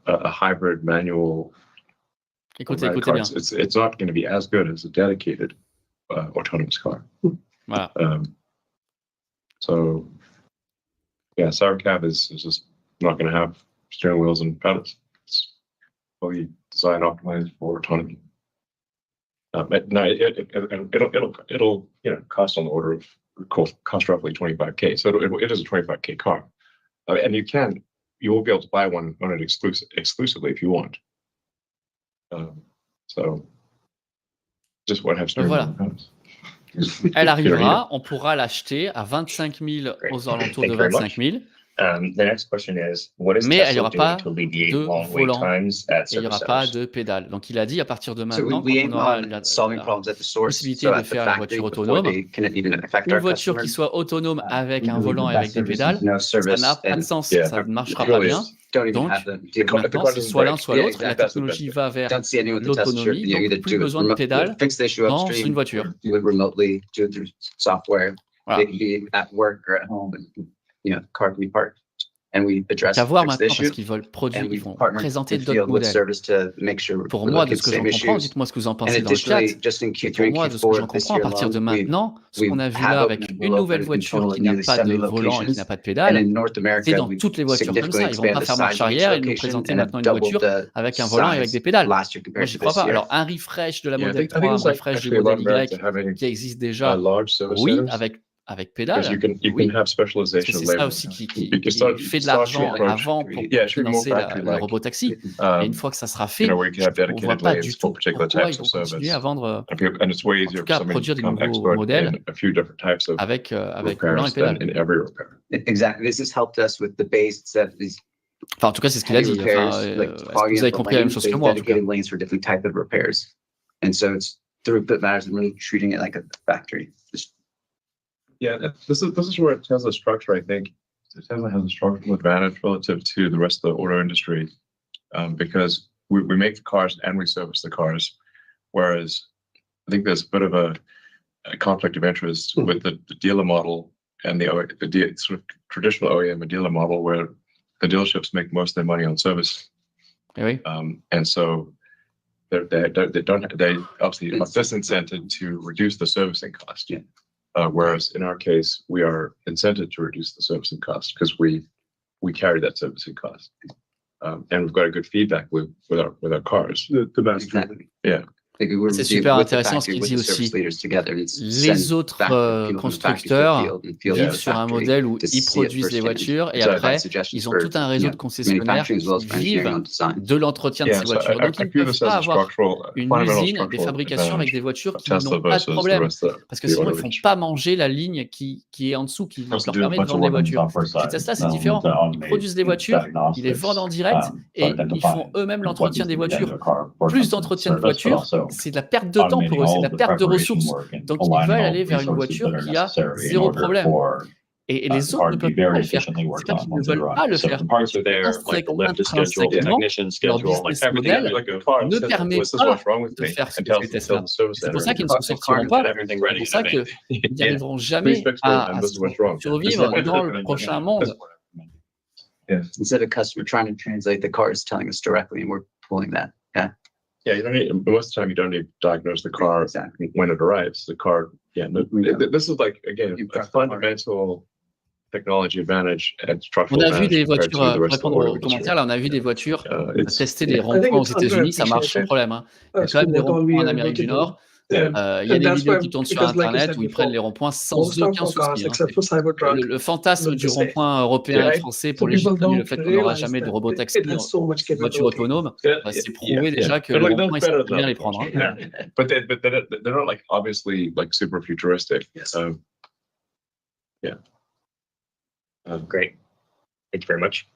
a hybrid manual, Écoutez car, bien. it's not going to be as good as a dedicated autonomous car. Voilà. So, yeah, Sour Cab is just not going to have steering wheels and pedals. It's fully designed optimized for autonomy. No, it'll cost on the order of cost roughly 25K. So it is a 25K car, and you will be able to buy one on it exclusively if you want. So just what have steering wheel and pedals. Elle arrivera, on pourra l'acheter à 25 000 aux alentours de 25 000. The next question is, what is Mais il n'y Tesla aura doing pas to alleviate de long wait volant times at et il n'y service aura pas centers? de pédale. Donc il a dit à partir de So maintenant, we quand aim on aura on la solving problems at the source, possibilité so de at the faire une factory voiture before autonome, they can even affect une our voiture qui customers. soit autonome avec un We believe volant the et avec best des service pédales, is no ça service n'a pas de and sens, Yeah, ça ne marchera it pas really bien. is. don't even Donc, have the maintenant, c'est soit l'un, soit l'autre. La technologie va vers don't see anyone with the test strip. l'autonomie, You either donc plus do it besoin de pédales fix the issue dans upstream, une voiture. do it remotely, do it through software. Voilà. It can be at work or at home, and car can be parked. And we address Qu'à voir fix the maintenant, parce issue. qu'ils veulent produire, And ils we vont partner présenter in the d'autres field with modèles. service to make sure Pour we're moi, looking de at ce the que j'en same comprends, issues. dites-moi ce que vous en And pensez dans le chat. additionally, just in Et Q3 pour and moi, de ce que j'en Q4 this comprends, à year partir de alone, maintenant, ce qu'on a vu have là opened avec and une will nouvelle open in voiture total qui in n'a nearly pas de 70 volant et qui locations. n'a pas de And pédale, in North c'est America, dans we toutes les voitures comme significantly ça. Ils vont pas expanded the faire marche size of each arrière et nous location présenter and maintenant have une doubled voiture the avec un volant et avec size des pédales. last year Moi, compared j'y to crois this pas. year. Alors, un refresh de la Yeah, modèle I 3, think un it's like refresh du actually a lot modèle better Y to having qui existe déjà, large service oui, centers avec because pédale, you can oui. have Parce que specialization c'est of ça labor. aussi qui It's not- fait de it's not l'argent your approach. avant pour Yeah, it should be more financer la factory-like. robotaxi. Et une fois que ça sera fait, Where you can have on voit dedicated pas lanes du for tout particular pourquoi types ils vont of continuer service. à vendre, And it's way en easier tout for cas, à somebody to produire des become nouveaux expert modèles in a few different types of avec volant et repairs than pédale. in every repair. Exactly. This has helped us with the base that is Enfin, en tout cas, c'est ce qu'il a heavy dit. repairs, Enfin, like est-ce que fogging vous avez up the compris la même lanes, chose they que have moi, en tout cas? dedicated lanes for different type of repairs. And so it's throughput matters and really treating it like a factory. Yeah, this is where Tesla's structure, I think, Tesla has a structural advantage relative to the rest of the auto industry because we make the cars and we service the cars, whereas I think there's a bit of a conflict of interest with the dealer model and the sort of traditional OEM and dealer model where the dealerships make most of their money on service. Eh oui. And so they obviously are disincented to reduce the servicing cost. Yeah. Whereas in our case, we are incented to reduce the servicing cost because we carry that servicing cost, and we've got a good feedback with our cars. The best. Exactly. Yeah. Like we're C'est super with the intéressant ce factory, qu'il with dit the service aussi. leaders together. It's Les send autres factory people from the factory to the constructeurs field and field to vivent the sur un factory modèle où to ils see it produisent les firsthand. voitures et Exactly. après, Suggestions ils ont for, tout un réseau de concessionnaires manufacturing as well as qui for engineering vivent on design. de l'entretien de ces So voitures. I Donc, ils ne view peuvent this as pas a avoir une fundamental usine, des structural fabrications avec advantage des voitures of qui Tesla n'ont pas de versus the problème. rest of Parce que the sinon, auto ils ne font industry. pas manger la ligne qui est en dessous, qui leur permet de vendre des voitures. Chez Tesla, c'est différent. Ils produisent des voitures, ils les vendent en direct et ils font eux-mêmes l'entretien des voitures. Plus d'entretien de voitures, c'est de la perte de temps pour eux, c'est de la perte de ressources. Donc, ils veulent aller vers une voiture qui a zéro problème. Et les autres ne peuvent pas le faire. C'est pas qu'ils ne veulent pas le faire. Parts are there, like the lift is scheduled, the technician Leur schedule, like business everything. model Like a car ne says, permet "This is pas what's wrong with de me," faire ce and que tells fait the Tesla. service C'est pour ça center. qu'ils ne s'en sortiront pas. Everything C'est ready pour in ça advance. qu'ils n'y arriveront Please jamais fix them, à and this is what's wrong. survivre dans le prochain monde. Instead of customer trying to translate the cars, telling us directly, and we're pulling that. Yeah. Yeah, you don't need, most of the time you don't need to diagnose the car Exactly. when it arrives. The car, this is like, again, You a prep the car. fundamental technology advantage and On structural a vu des advantage compared voitures, to the pour rest of the répondre auto aux industry. commentaires, là, on a vu des voitures It's tester des I think ronds-points aux it's États-Unis, ça marche sans underappreciated problème, hein. Il y a as quand to même des what all we ronds-points en are able Amérique to du do. Nord. yeah. Il y a And des that's vidéos why, qui tournent sur because like I internet said où ils prennent before, les ronds-points sans most of aucun our cars, souci, hein. except for Cybertruck, Le fantasme look du the same. rond-point européen et Yeah. français So pour people légitimer le don't fait qu'on n'aura realize jamais de that robotaxi it has so much en voiture capability. autonome, Yeah, c'est yeah, prouvé déjà que They're le like rond-point, il better sait than bien les other prendre, hein. yeah. But they're not like obviously like super futuristic. Yes. Great. Thank you very much.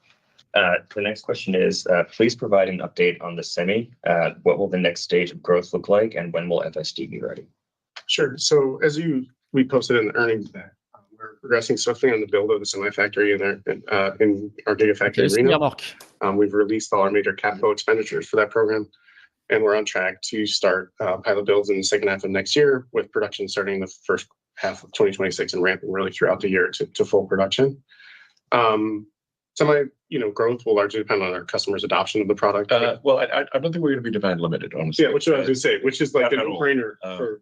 The next question is, please provide an update on the Semi. What will the next stage of growth look like, and when will FSD be ready? Sure. So as we posted in the earnings that we're progressing swiftly on the build of the semi-factory in our Gigafactory Le in Reno. semi-remorque. We've released all our major capital expenditures for that program, and we're on track to start pilot builds in the second half of next year, with production starting in the first half of 2026 and ramping really throughout the year to full production. Growth will largely depend on our customers' adoption of the product. Well, I don't think we're going to be demand limited, honestly. Yeah, which I was going to say, which is like a Not at all. no-brainer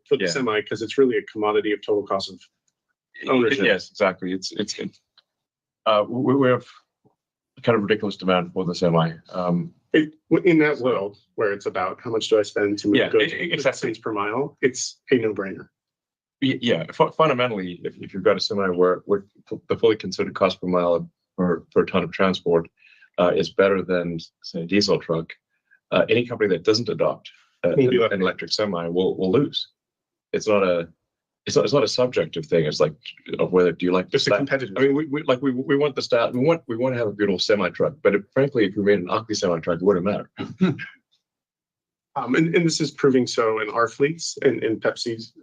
for the yeah. Semi, because it's really a commodity of total cost of ownership. Yes, exactly. We have kind of ridiculous demand for the Semi. In that world where it's about how much do I spend to move goods exactly. cents per mile, it's a no-brainer. Yeah, fundamentally, if you've got a Semi where the fully considered cost per mile per ton of transport is better than, say, a diesel truck, any company that doesn't adopt an electric Semi will lose. It's not a subjective thing. It's like of whether do you like the It's a competitive. I mean, we want the stat. We want to have a beautiful Semi truck, but frankly, if we made an ugly Semi truck, it wouldn't matter. And this is proving so in our fleets and in Pepsi's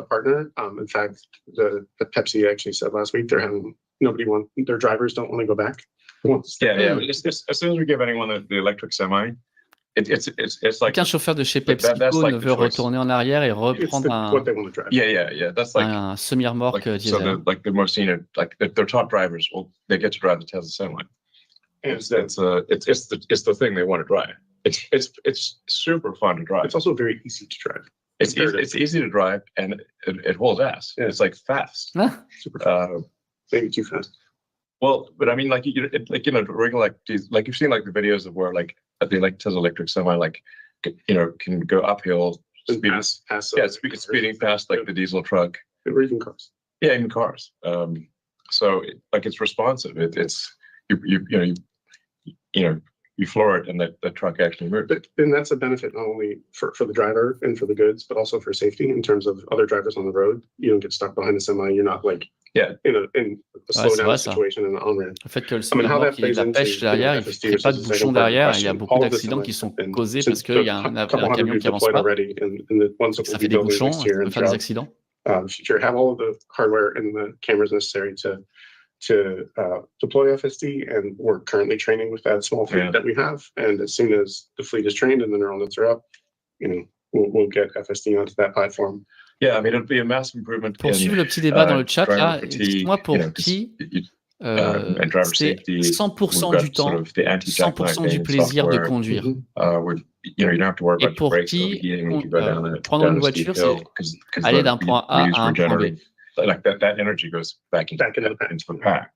partner. In fact, the Pepsi actually said last week their drivers don't want to go back. As soon as we give anyone the electric Semi, it's like Aucun chauffeur de chez PepsiCo ne veut retourner en arrière et reprendre un semi-remorque diesel. So the more senior, like their top drivers, they get to drive the Tesla Semi. It's the thing they want to drive. It's super fun to drive. It's also very easy to drive. It's easy to drive, and it holds ass. Yeah. It's like fast. Super fast. Maybe too fast. Well, but I mean, regular like you've seen like the videos of where like the Tesla electric Semi can go uphill, speeding past like the diesel truck, or even cars. Yeah, even cars. So it's responsive. It's you floor it and the truck actually moves. And that's a benefit not only for the driver and for the goods, but also for safety in terms of other drivers on the road. You don't get stuck behind the Semi. You're not like in a slowdown situation in the on-ramp. Le fait que le semi-remorque il y ait de la pêche derrière, il n'y a pas de bouchon derrière, il y a beaucoup d'accidents qui sont causés parce qu'il y a un camion qui avance pas, ça fait des bouchons, ça peut faire des accidents. Future have all of the hardware and the cameras necessary to deploy FSD, and we're currently training with that small fleet that we have. And as soon as the fleet is trained and the neural nets are up, we'll get FSD onto that platform. Yeah, I mean, it'll be a massive improvement. Pour suivre le petit débat dans le chat, là, dites-moi pour qui c'est 100% du temps, 100% du plaisir de conduire. Et pour qui prendre une voiture, c'est aller d'un point A à un point B. Like that energy goes back into the pack.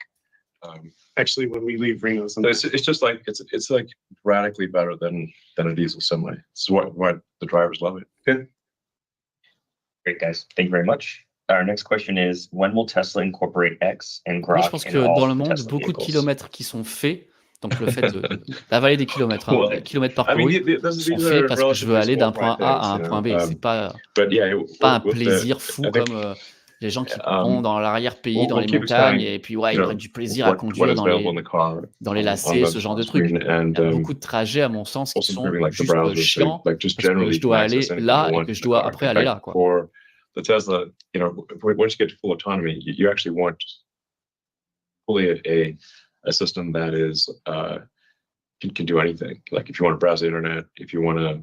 Actually, when we leave Reno, it's just like it's like radically better than a diesel Semi. It's what the drivers love it. Yeah. Great, guys. Thank you very much. Our next question is, when will Tesla incorporate X and Grok? Moi, je pense que dans le monde, beaucoup de kilomètres qui sont faits. Donc le fait d'avaler des kilomètres, des kilomètres parcourus sont faits parce que je veux aller d'un point A à un point B. C'est pas un plaisir fou comme les gens qui vont dans l'arrière-pays, dans les montagnes, et puis ils prennent du plaisir à conduire dans les lacets, ce genre de trucs. Il y a beaucoup de trajets, à mon sens, qui sont juste chiants parce que je dois aller là et que je dois après aller là, quoi. The Tesla, once you get to full autonomy, you actually want fully a system that is can do anything. Like if you want to browse the internet, if you want to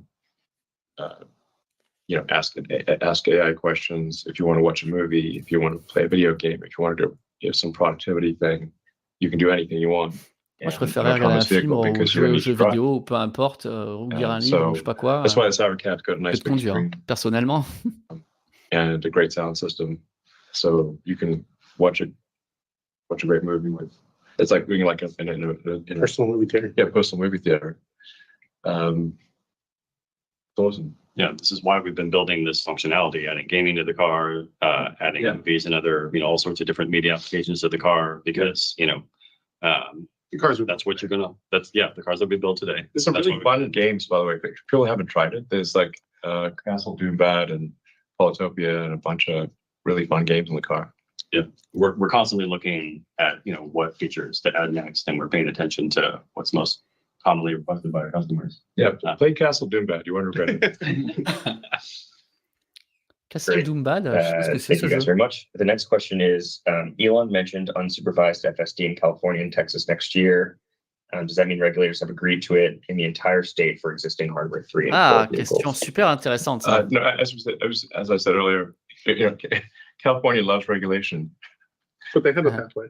ask AI questions, if you want to watch a movie, if you want to play a video game, if you want to do some productivity thing, you can do anything you want. Moi, je préférerais regarder un film ou jeu vidéo, ou peu importe, ou lire un livre, ou je sais pas quoi, that's why the Cybercat's got a nice que de conduire, personnellement. And a great sound system, so you can watch it watch a great movie with. It's like being like in a Personal movie theater. yeah, personal movie theater. It's awesome. Yeah, this is why we've been building this functionality, adding gaming to the car, adding Yeah. movies and other, all sorts of different media applications to the car, because, The cars are that's what you're gonna, the cars that we build today. There's some That's really what we- fun games, by the way. If people haven't tried it, there's like Castle Doombad and Polytopia and a bunch of really fun games in the car. We're constantly looking at, what features to add next, and we're paying attention to what's most commonly requested by our customers. Yeah, play Castle Doombad. You won't regret it. Castle Great. Doombad, je sais pas ce que c'est Thank ce you guys jeu. very much. The next question is, Elon mentioned unsupervised FSD in California and Texas next year. Does that mean regulators have agreed to it in the entire state for existing hardware 3 and 4 Ah, vehicles? question super intéressante. Ça. No, as I said earlier, California loves regulation. But they have a Uh-huh. pathway.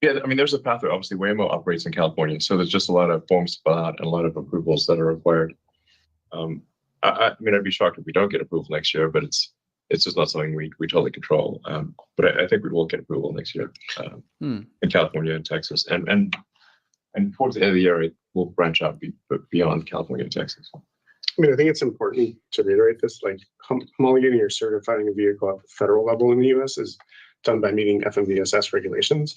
Yeah, I mean, there's a pathway. Obviously, Waymo operates in California, so there's just a lot of forms to fill out and a lot of approvals that are required. I mean, I'd be shocked if we don't get approval next year, but it's just not something we totally control. But I think we will get approval next year in California and Texas, and towards the end of the year, it will branch out beyond California and Texas. I mean, I think it's important to reiterate this, like homologating or certifying a vehicle at the federal level in the US is done by meeting FMVSS regulations.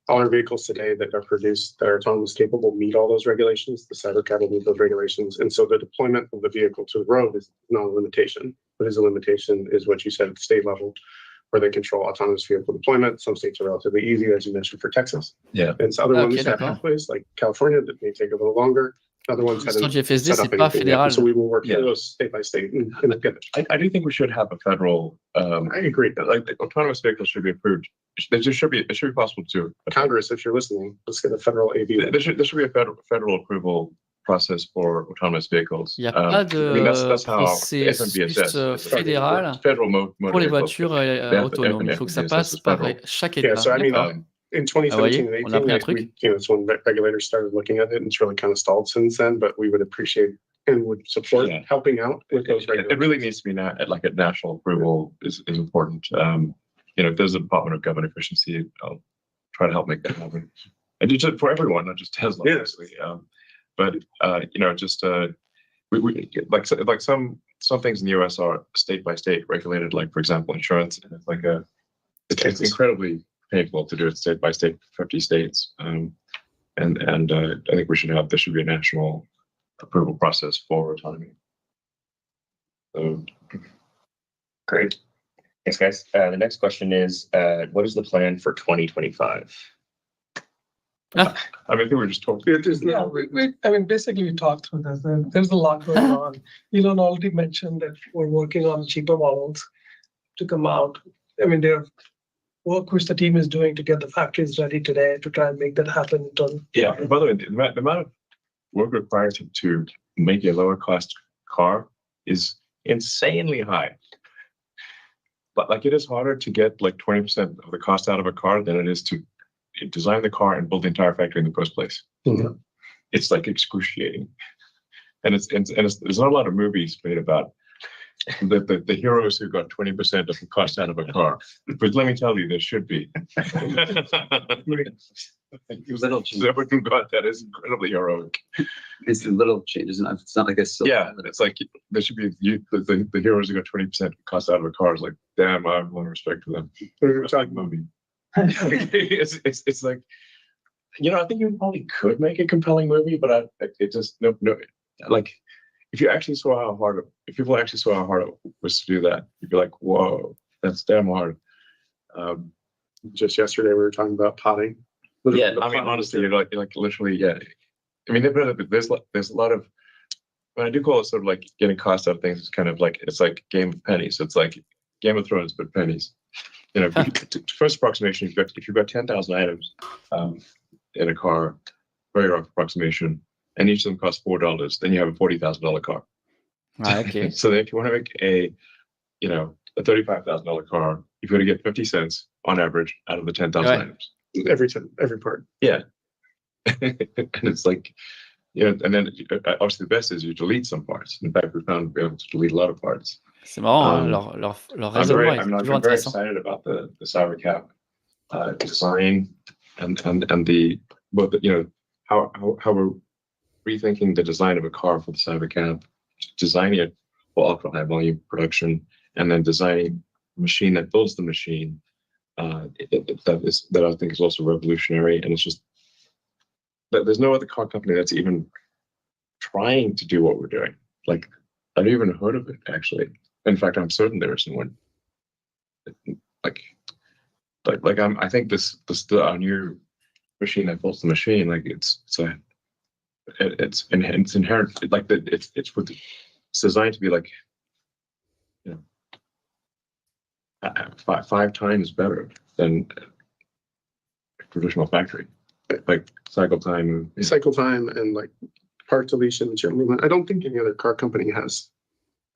All our vehicles today that are produced, that are autonomous capable, meet all those regulations. The Cybercab will meet those regulations. And so the deployment of the vehicle to the road is not a limitation. What is a limitation is what you said at the state level, where they control autonomous vehicle deployment. Some states are relatively easy, as you mentioned, for Texas. Yeah. And so other Okay, ones have d'accord. pathways, like California, that may take a little longer. Other ones L'histoire haven't du FSD, set c'est up pas anything yet. fédéral. So we will work Yeah. through those state by state and get it. I do think we should have a federal. I agree. Like autonomous vehicles should be approved. It should be possible to. Congress, if you're listening, let's get a federal AV. There should be a federal approval process for autonomous vehicles. Il n'y a pas de I mean, that's how processus FMVSS fédéral federal pour les voitures autonomes. Il faut que ça passe par chaque État. Yeah, so I mean, D'accord. in 2017 and voyez, on a 18, appris un like, truc. it's when regulators started looking at it, and it's really kind of stalled since then, but we would appreciate and would support Yeah. helping out with those It regulations. really needs to be like a national approval is important. If there's a Department of Government Efficiency, I'll try to help make that happen. And just for everyone, not just Tesla, Yes. obviously. But we like some things in the US are state by state regulated, like for example, insurance. And it's like it's incredibly painful to do it state by state, 50 states. And I think there should be a national approval process for autonomy. So Great. Thanks, guys. The next question is, what is the plan for 2025? I think we were just talking. Yeah, I mean, basically, we talked through this. There's a lot going on. Elon already mentioned that we're working on cheaper models to come out. I mean, there's work which the team is doing to get the factories ready today to try and make that happen. Yeah. By the way, the amount of work required to make a lower cost car is insanely high. But like, it is harder to get like 20% of the cost out of a car than it is to design the car and build the entire factory in the first place. Mhm. It's like excruciating, and there's not a lot of movies made about the heroes who got 20% of the cost out of a car. But let me tell you, there should be. Little changes. Whoever who got that is incredibly heroic. It's little changes. It's not like a silver Yeah, bullet. it's like there should be the heroes who got 20% cost out of a car. Is like, damn, I have a lot of respect for them. We're talking movie. It's like, I think you probably could make a compelling movie, but it just no. Like, if people actually saw how hard it was to do that, you'd be like, whoa, that's damn hard. just yesterday, we were talking about potting. Yeah, I mean, honestly, you're like literally, yeah. I mean, there's a lot of, when I do call it sort of like getting cost out of things, it's kind of like, it's like Game of Pennies. It's like Game of Thrones, but pennies. First approximation, if you've got 10,000 items in a car, very rough approximation, and each of them costs $4, then you have a $40,000 car. Ah, okay. So then if you want to make a $35,000 car, you've got to get 50 cents on average out of the 10,000 Right. items. Every part. Yeah. And it's like, and then obviously the best is you delete some parts. In fact, we found we're able to delete a lot of parts. C'est marrant, hein, I'm leur raisonnement est very toujours intéressant. excited about the Cybercab design. and how we're rethinking the design of a car for the side of a cab, designing it for ultra high volume production, and then designing a machine that builds the machine. That I think is also revolutionary, and it's just that there's no other car company that's even trying to do what we're doing. Like, I've even heard of it, actually. In fact, I'm certain there isn't one. I think our new machine that builds the machine, like it's inherent, like it's designed to be like, five times better than a traditional factory, like cycle time and like part deletion and chip movement. I don't think any other car company has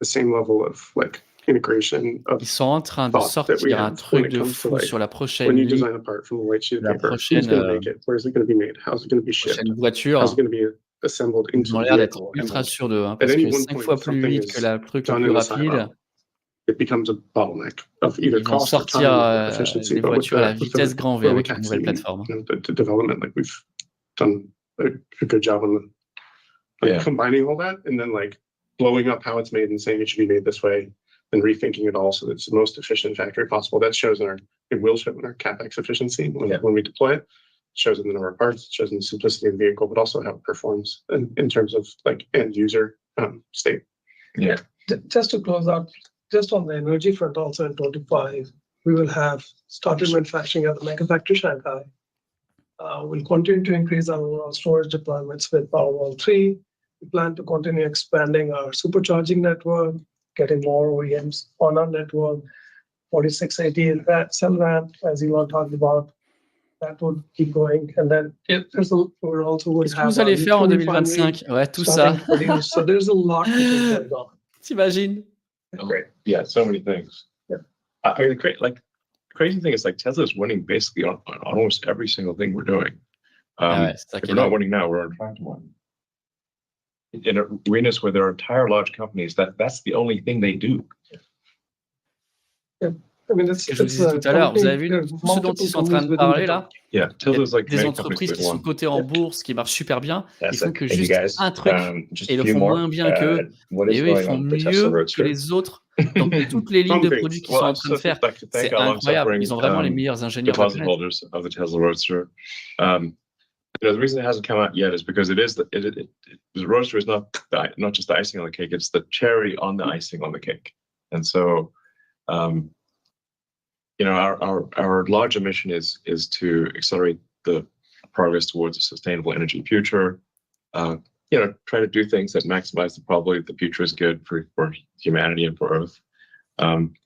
the same level of like integration of Ils sont en train de thought that we sortir un have when truc it de comes to fou like sur la when prochaine you ligne, design a part from a white sheet of la paper. Who's prochaine, going to make it? Where's it going to be made? How's it going to be shipped? prochaine voiture. How's it going to be assembled Ils into ont the l'air d'être vehicle? And ultra like, sûrs d'eux, hein, at parce any que one 5 point, fois if plus something vite que is la truc le done plus in a rapide, silo, it becomes a bottleneck of either ils vont cost or sortir time or efficiency. les But with voitures à la the vitesse grand V avec une robotaxi, nouvelle plateforme. the development, like we've done a good job on combining all that and then like blowing up how it's made and saying it should be made this way and rethinking it all so that it's the most efficient factory possible. That shows it will show in our CapEx efficiency when we deploy it. It shows in the number of parts, it shows in the simplicity of the vehicle, but also how it performs in terms of like end user state. Yeah. Just to close out, just on the energy front, also in 25, we will have started manufacturing at the Mega Factory Shanghai. We'll continue to increase our storage deployments with Powerwall 3. We plan to continue expanding our supercharging network, getting more OEMs on our network, 4680 cell ramp, as Elon talked about. That would keep going. And then we're also would Qu'est-ce que have vous allez our faire en lithium refinery 2025? Ouais, tout ça. starting to produce. So there's a lot to think going on. T'imagines? Great. Yeah, so many things. Yeah. I mean, crazy thing is like Tesla's winning basically on almost every single thing we're doing. Ouais, c'est ça If qui est we're not énorme. winning now, we're on track to win. In arenas where there are entire large companies, that's the only thing they do. I mean, it's Ce que je vous disais tout à l'heure, vous avez vu there's tout ce dont multiple ils sont en train de companies within the parler là? Yeah, Il y a Tesla's like des many entreprises companies qui sont with one. cotées en bourse, qui marchent super bien. Ils font que Thank you juste guys. un truc Just et a le few font more. moins bien qu'eux. What is Et eux, ils going font on with the Tesla mieux que Roadster? les autres dans toutes les lignes de Some produits things. qu'ils sont Well, en I train de just like faire. to thank C'est our incroyable. long-suffering Ils ont vraiment les meilleurs ingénieurs de la deposit planète. holders of the Tesla Roadster. The reason it hasn't come out yet is because the Roadster is not just the icing on the cake; it's the cherry on the icing on the cake. And so, our larger mission is to accelerate the progress towards a sustainable energy future. Try to do things that maximize the probability that the future is good for humanity and for Earth. And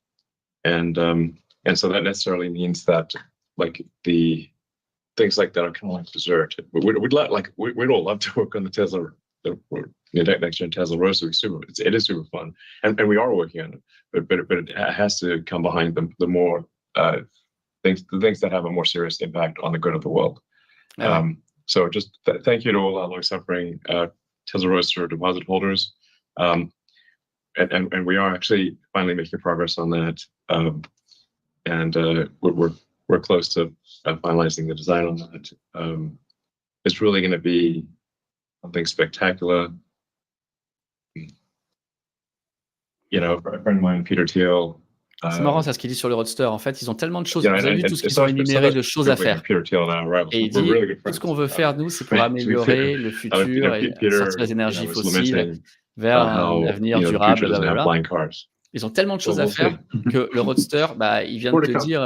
so that necessarily means that like the things like that are kind of like dessert. We'd all love to work on the Tesla, the next gen Tesla Roadster. It is super fun, and we are working on it. But it has to come behind the more the things that have a more serious impact on the good of the world. So just thank you to all our long-suffering Tesla Roadster deposit holders, and we are actually finally making progress on that, and we're close to finalizing the design on that. It's really going to be something spectacular. A friend of mine, Peter Thiel. C'est marrant ça ce qu'il dit sur le Roadster. En fait, ils ont tellement de choses. Yeah, Vous avez vu tout ce qu'ils ont énuméré de choses à faire. Et il dit, tout ce qu'on veut faire, nous, c'est pour améliorer le futur et sortir les énergies fossiles vers un avenir durable, blablabla. Ils ont tellement de choses à faire que le Roadster, il vient de te dire,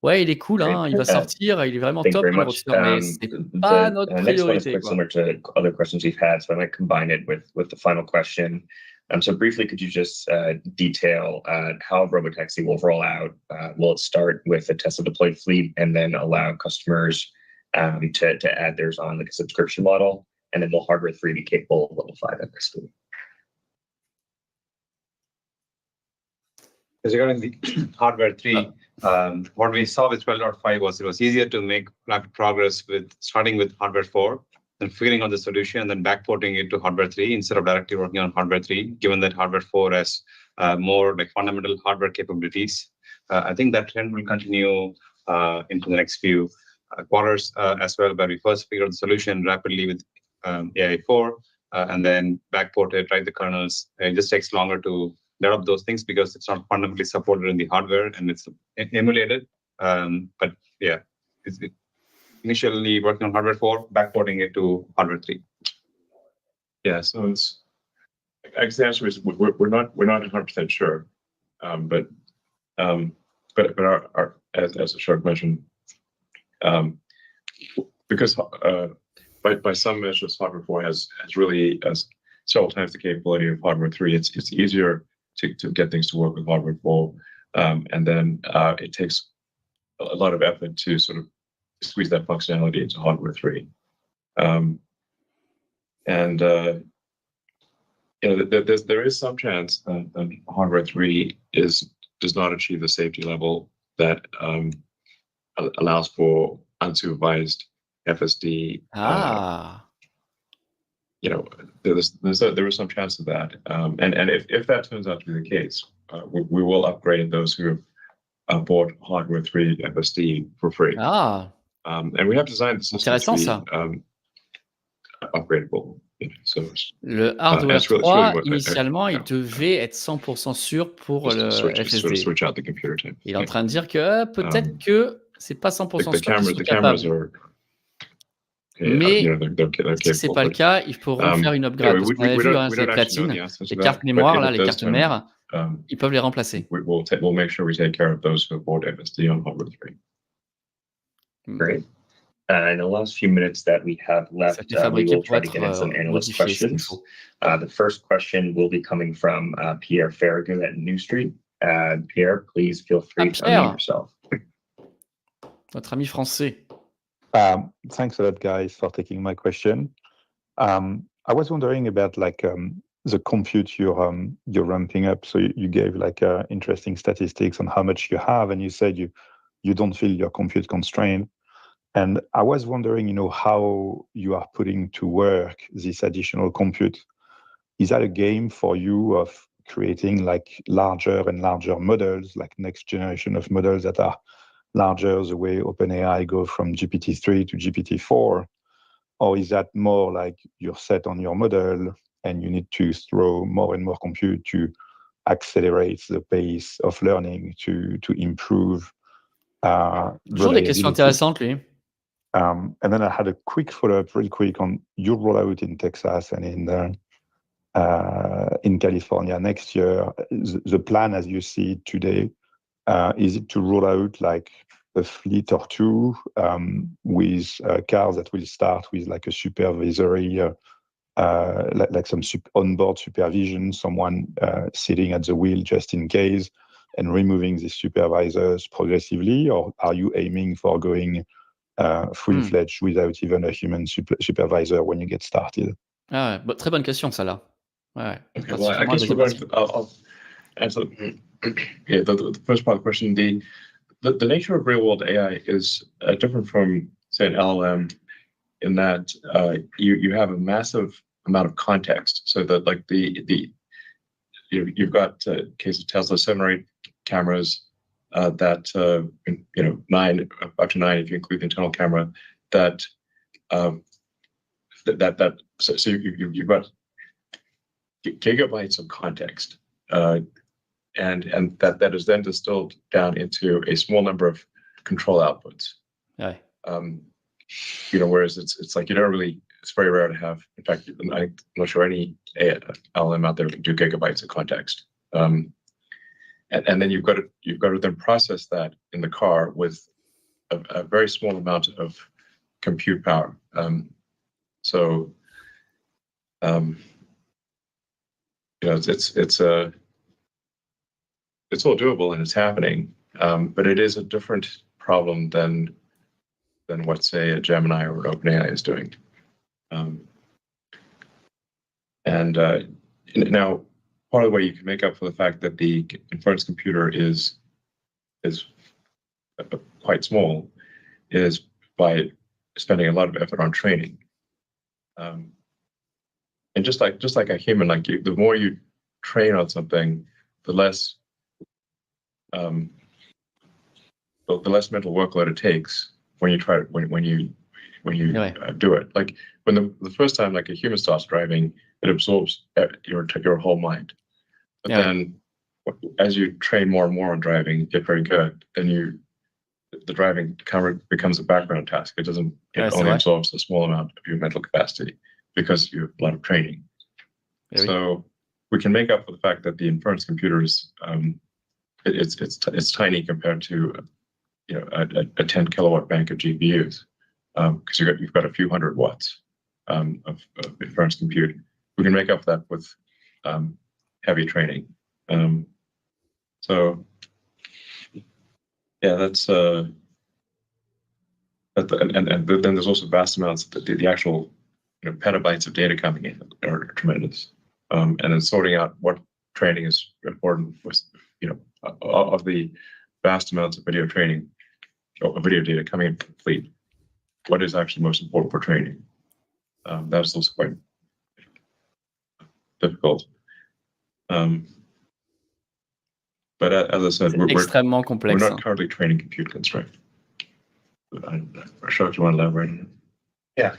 ouais, il est cool, hein, il va sortir, il est vraiment top, le Roadster, mais c'est pas notre priorité. Similar to other questions we've had, so I might combine it with the final question. So briefly, could you just detail how Robotaxi will roll out? Will it start with a Tesla deployed fleet and then allow customers to add theirs on like a subscription model? And then will hardware 3 be capable of level 5 FSD? Regarding the hardware 3, what we saw with 12.5 was it was easier to make rapid progress with starting with hardware 4 and figuring out the solution and then backporting it to hardware 3 instead of directly working on hardware 3, given that hardware 4 has more like fundamental hardware capabilities. I think that trend will continue into the next few quarters as well, where we first figured out the solution rapidly with AI4, and then backported, write the kernels. It just takes longer to develop those things because it's not fundamentally supported in the hardware and it's emulated. But yeah, it's initially working on hardware 4, backporting it to hardware 3. Yeah, so it's, I guess the answer is we're not 100% sure, but our as a short mention, because by some measures hardware 4 has really several times the capability of hardware 3. It's easier to get things to work with hardware 4, and then it takes a lot of effort to sort of squeeze that functionality into hardware 3. There is some chance that hardware 3 does not achieve the safety level that allows for unsupervised FSD. There is some chance of that, and if that turns out to be the case, we will upgrade those who have bought hardware 3 FSD for free. And we have designed the system to be upgradable. Le hardware 3, initialement, il devait être 100% sûr pour le FSD. Il est en train de dire que peut-être que c'est pas 100% sûr qu'ils soient capables. Mais si c'est pas le cas, ils pourront faire une upgrade. Parce qu'on avait vu, les platines, les cartes mémoire, là, les cartes mères, ils peuvent les remplacer. We'll make sure we take care of those who have bought FSD on hardware 3. Great. In the last few minutes that we have left, we will try to get in some analyst questions. The first question will be coming from Pierre Farragut at New Street. Pierre, please feel free to unmute yourself. Notre ami français. Thanks a lot, guys, for taking my question. I was wondering about the compute you're ramping up. So you gave interesting statistics on how much you have, and you said you don't feel your compute constrained. And I was wondering, how you are putting to work this additional compute. Is that a game for you of creating larger and larger models, next generation of models that are larger, the way OpenAI go from GPT-3 to GPT-4? Or is that more you're set on your model and you need to throw more and more compute to accelerate the pace of learning to improve? Toujours des questions intéressantes, lui. And then I had a quick follow-up, real quick, on your rollout in Texas and in California next year. The plan, as you see it today, is it to roll out a fleet or two with cars that will start with a supervisory, some onboard supervision, someone sitting at the wheel just in case, and removing the supervisors progressively? Or are you aiming for going full-fledged without even a human supervisor when you get started? Très bonne question, ça là. Okay, well, I guess I'll answer the first part of the question. The nature of real-world AI is different from, say, an LLM in that you have a massive amount of context. So that you've got case of Tesla 7 or 8 cameras that 9 up to 9 if you include the internal camera so you've got gigabytes of context, and that is then distilled down into a small number of control outputs. Whereas it's you don't really, it's very rare to have. In fact, I'm not sure any LLM out there can do gigabytes of context. And then you've got to then process that in the car with a very small amount of compute power. It's all doable and it's happening, but it is a different problem than what, say, a Gemini or an OpenAI is doing. Now, part of the way you can make up for the fact that the inference computer is quite small is by spending a lot of effort on training. And just like a human, the more you train on something, the less mental workload it takes when you try when you Ouais. do it. Like when the first time like a human starts driving, it absorbs your whole mind. But Yeah. then as you train more and more on driving, get very good, then the driving becomes a background task. It Ouais, c'est only vrai. absorbs a small amount of your mental capacity because you have a lot of training. Eh oui. So we can make up for the fact that the inference computers, it's tiny compared to a 10 kilowatt bank of GPUs, because you've got a few hundred watts of inference compute. We can make up that with heavy training. So yeah, that's and then there's also vast amounts of the actual petabytes of data coming in are tremendous. And then sorting out what training is important with of the vast amounts of video training or video data coming in from the fleet, what is actually most important for training? That's also quite difficult. But as I said, C'est we're extrêmement complexe. not currently training compute constraint. I'm sure if you want to elaborate on it. Yeah.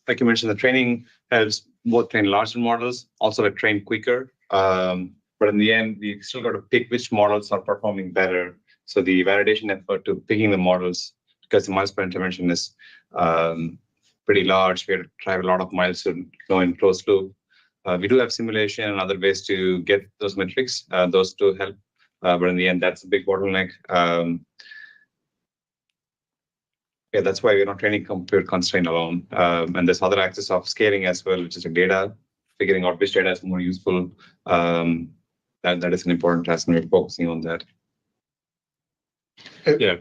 Like you mentioned, the training helps both train larger models, also to train quicker. But in the end, we still got to pick which models are performing better. So the validation effort to picking the models, because the miles per intervention is pretty large, we have to drive a lot of miles to go in closed loop. We do have simulation and other ways to get those metrics. Those two help. But in the end, that's a big bottleneck. Yeah, that's why we're not training compute constraint alone. And there's other axis of scaling as well, which is like data, figuring out which data is more useful. That is an important task, and we're focusing on that. Yeah.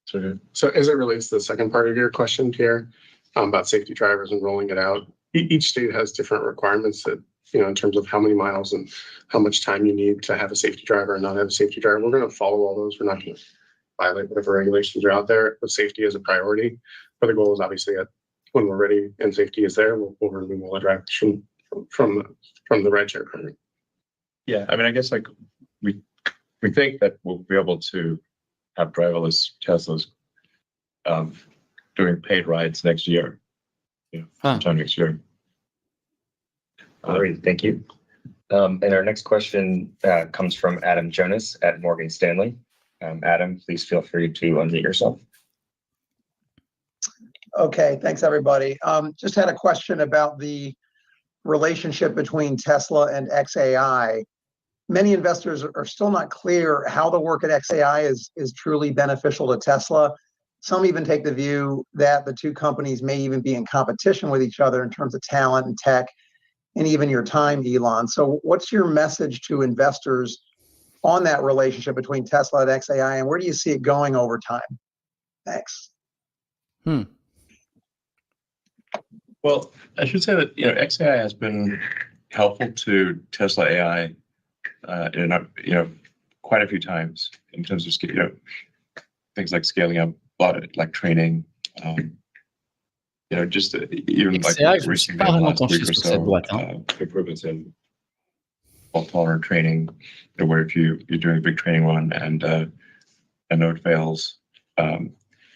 So as it relates to the second part of your question, Pierre, about safety drivers and rolling it out, each state has different requirements that, in terms of how many miles and how much time you need to have a safety driver and not have a safety driver. We're going to follow all those. We're not going to violate whatever regulations are out there, but safety is a priority. But the goal is obviously that when we're ready and safety is there, we'll remove all the drivers from the rideshare program. Yeah, I mean, I guess like we think that we'll be able to have driverless Teslas doing paid rides next year. Sometime next year. All right, thank you. And our next question comes from Adam Jonas at Morgan Stanley. Adam, please feel free to unmute yourself. Okay, thanks everybody. Just had a question about the relationship between Tesla and XAI. Many investors are still not clear how the work at XAI is truly beneficial to Tesla. Some even take the view that the two companies may even be in competition with each other in terms of talent and tech, and even your time, Elon. So what's your message to investors on that relationship between Tesla and XAI, and where do you see it going over time? Thanks. Well, I should say that XAI has been helpful to Tesla AI quite a few times in terms of things like scaling up, a lot of like training, just even like XAI, je me suis pas vraiment penché week or sur cette boîte. improvements in fault-tolerant training, where if you're doing a big training run and a node fails, being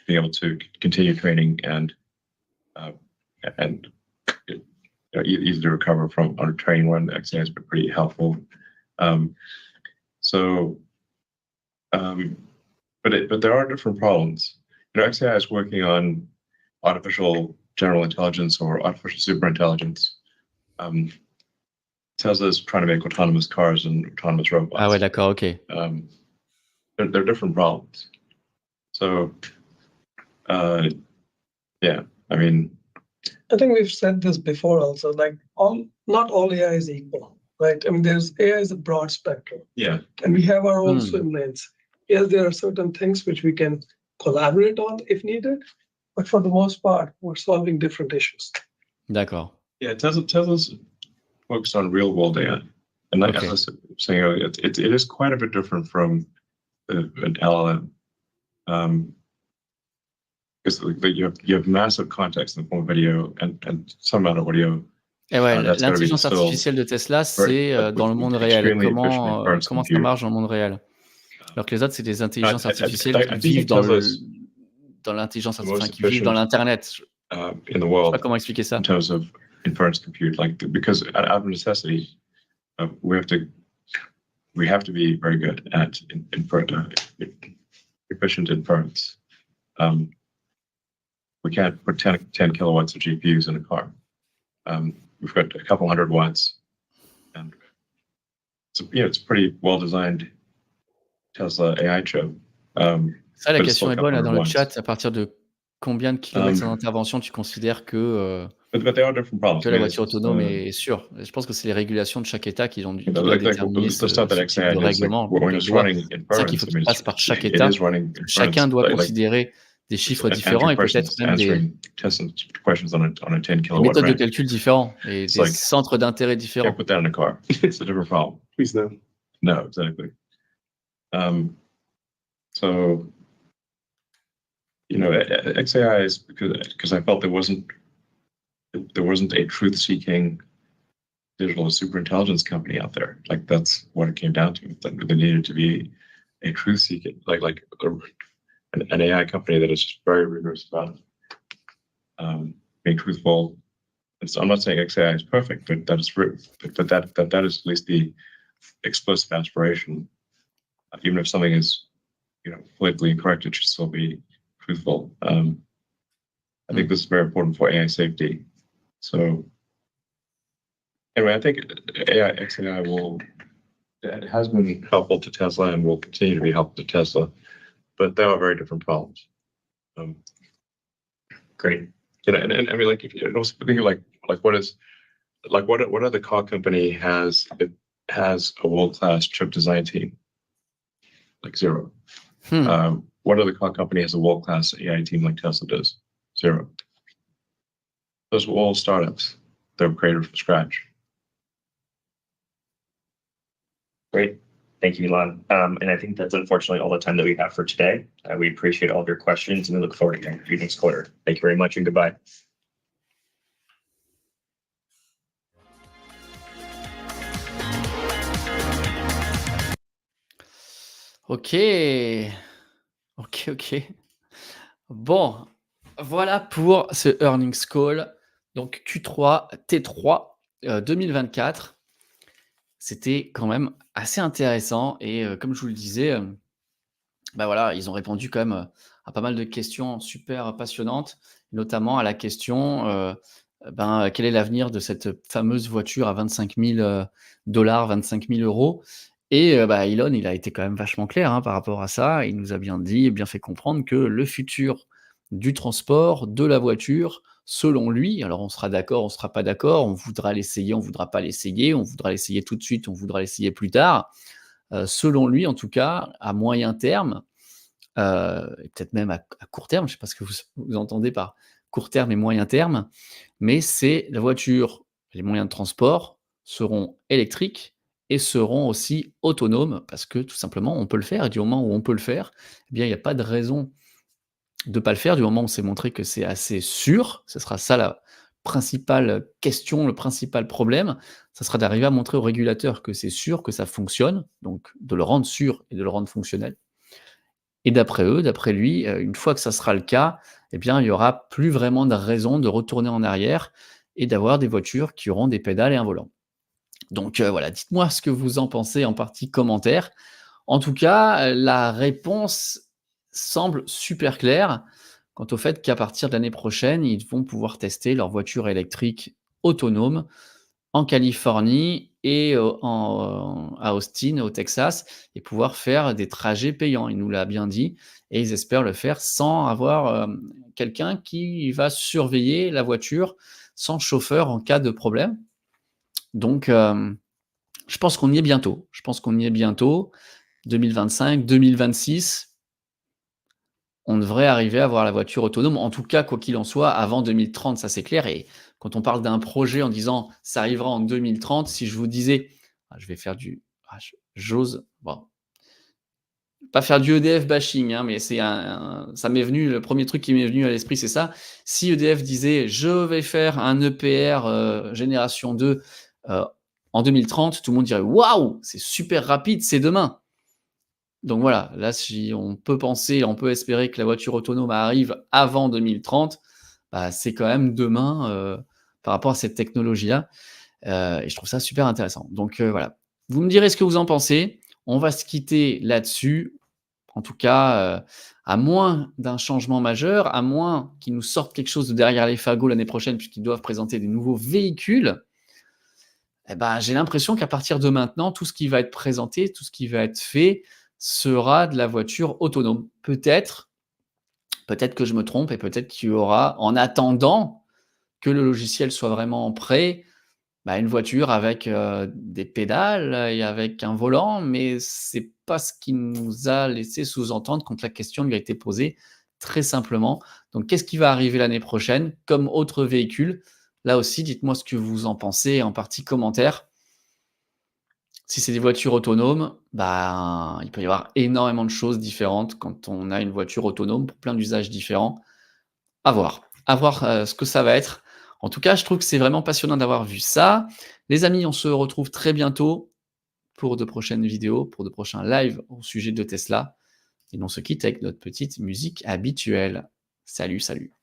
able to continue training and easy to recover from on a training run, XAI has been pretty helpful. But there are different problems. XAI is working on artificial general intelligence or artificial superintelligence. Tesla is trying to make autonomous cars and autonomous robots. Ah ouais, d'accord, ok. They're different problems. So, yeah, I mean, I think we've said this before also, like not all AI is equal, right? I mean, AI is a broad spectrum. Yeah. And we have our own swim lanes. Yes, there are certain things which we can collaborate on if needed, but for the most part, we're solving different issues. D'accord. Yeah, Tesla's focused on real world AI. And like I was saying earlier, it is quite a bit different from an LLM. Because you have massive context in the form of video and some amount of audio. Et ouais, l'intelligence artificielle de Tesla, c'est dans le monde réel. Comment ça marche dans le monde réel? Alors que les autres, c'est des intelligences artificielles qui vivent dans l'intelligence the artificielle, most qui vivent dans efficient l'internet. Je in the sais pas world comment expliquer ça. in terms of inference compute, because out of necessity, we have to be very good at efficient inference. We can't put 10 kilowatts of GPUs in a car. We've got a couple hundred watts, and it's a pretty well designed Tesla AI chip. Ça, la but it's question still a est couple bonne là, dans hundred le watts. chat. À partir de combien de kilomètres sans intervention tu considères que But there are different problems. la voiture autonome est sûre? Je pense que c'est les régulations de chaque État qui doivent Like déterminer the stuff that ce type XAI de does, règlement, when de it's loi. running C'est ça qu'il inference, faut qu'il passe par chaque it État. is running inference. Chacun doit like considérer des chiffres answering différents et peut-être même des answering Tesla questions on a 10 kilowatt méthodes de range. calcul différents et It's des like- centres d'intérêt Can't différents. put that in a car. It's a different problem. Please no. No, exactly. So, XAI is because I felt there wasn't a truth-seeking digital superintelligence company out there. Like that's what it came down to. That there needed to be a truth-seeking, an AI company that is just very rigorous about being truthful. I'm not saying XAI is perfect, but that is that is at least the explicit aspiration. Even if something is, politically incorrect, it should still be truthful. I think this is very important for AI safety. So anyway, I think XAI it has been helpful to Tesla and will continue to be helpful to Tesla, but there are very different problems. Great. And I mean, if you also think what other car company has a world-class chip design team? Like zero. What other car company has a world-class AI team like Tesla does? Zero. Those were all startups that were created from scratch. Great. Thank you, Elon. And I think that's unfortunately all the time that we have for today. We appreciate all of your questions and we look forward to hearing from you next quarter. Thank you very much and goodbye. Ok. Bon, voilà pour ce earnings call. Donc Q3, T3 2024. C'était quand même assez intéressant et comme je vous le disais, voilà, ils ont répondu quand même à pas mal de questions super passionnantes, notamment à la question quel est l'avenir de cette fameuse voiture à 25 000 $, 25 000 euros. Et Elon, il a été quand même vachement clair par rapport à ça. Il nous a bien dit, bien fait comprendre que le futur du transport, de la voiture, selon lui, alors on sera d'accord, on ne sera pas d'accord, on voudra l'essayer, on ne voudra pas l'essayer, on voudra l'essayer tout de suite, on voudra l'essayer plus tard. Selon lui, en tout cas, à moyen terme, et peut-être même à court terme, je ne sais pas ce que vous entendez par court terme et moyen terme, mais c'est la voiture, les moyens de transport seront électriques et seront aussi autonomes parce que tout simplement, on peut le faire et du moment où on peut le faire, eh bien, il n'y a pas de raison de ne pas le faire du moment où on s'est montré que c'est assez sûr. Ce sera ça la principale question, le principal problème. Ça sera d'arriver à montrer aux régulateurs que c'est sûr, que ça fonctionne, donc de le rendre sûr et de le rendre fonctionnel. Et d'après eux, d'après lui, une fois que ça sera le cas, eh bien, il n'y aura plus vraiment de raison de retourner en arrière et d'avoir des voitures qui auront des pédales et un volant. Donc voilà, dites-moi ce que vous en pensez en partie commentaire. En tout cas, la réponse semble super claire quant au fait qu'à partir de l'année prochaine, ils vont pouvoir tester leur voiture électrique autonome en Californie et à Austin, au Texas, et pouvoir faire des trajets payants. Il nous l'a bien dit, et ils espèrent le faire sans avoir quelqu'un qui va surveiller la voiture, sans chauffeur en cas de problème. Donc, je pense qu'on y est bientôt. 2025, 2026, on devrait arriver à avoir la voiture autonome. En tout cas, quoi qu'il en soit, avant 2030, ça c'est clair. Et quand on parle d'un projet en disant ça arrivera en 2030, si je vous disais, je vais faire j'ose, pas faire du EDF bashing, mais c'est ça m'est venu, le premier truc qui m'est venu à l'esprit, c'est ça. Si EDF disait je vais faire un EPR génération 2 en 2030, tout le monde dirait waouh, c'est super rapide, c'est demain. Donc voilà, là, si on peut penser, on peut espérer que la voiture autonome arrive avant 2030, bah, c'est quand même demain, par rapport à cette technologie-là, et je trouve ça super intéressant. Donc voilà, vous me direz ce que vous en pensez. On va se quitter là-dessus. En tout cas, à moins d'un changement majeur, à moins qu'ils nous sortent quelque chose de derrière les fagots l'année prochaine puisqu'ils doivent présenter des nouveaux véhicules, eh ben, j'ai l'impression qu'à partir de maintenant, tout ce qui va être présenté, tout ce qui va être fait sera de la voiture autonome. Peut-être que je me trompe et peut-être qu'il y aura, en attendant que le logiciel soit vraiment prêt, bah, une voiture avec, des pédales et avec un volant, mais c'est pas ce qu'il nous a laissé sous-entendre quand la question lui a été posée, très simplement. Donc qu'est-ce qui va arriver l'année prochaine comme autre véhicule? Là aussi, dites-moi ce que vous en pensez en partie commentaire. Si c'est des voitures autonomes, ben, il peut y avoir énormément de choses différentes quand on a une voiture autonome pour plein d'usages différents. À voir, ce que ça va être. En tout cas, je trouve que c'est vraiment passionnant d'avoir vu ça. Les amis, on se retrouve très bientôt pour de prochaines vidéos, pour de prochains lives au sujet de Tesla et on se quitte avec notre petite musique habituelle. Salut, salut.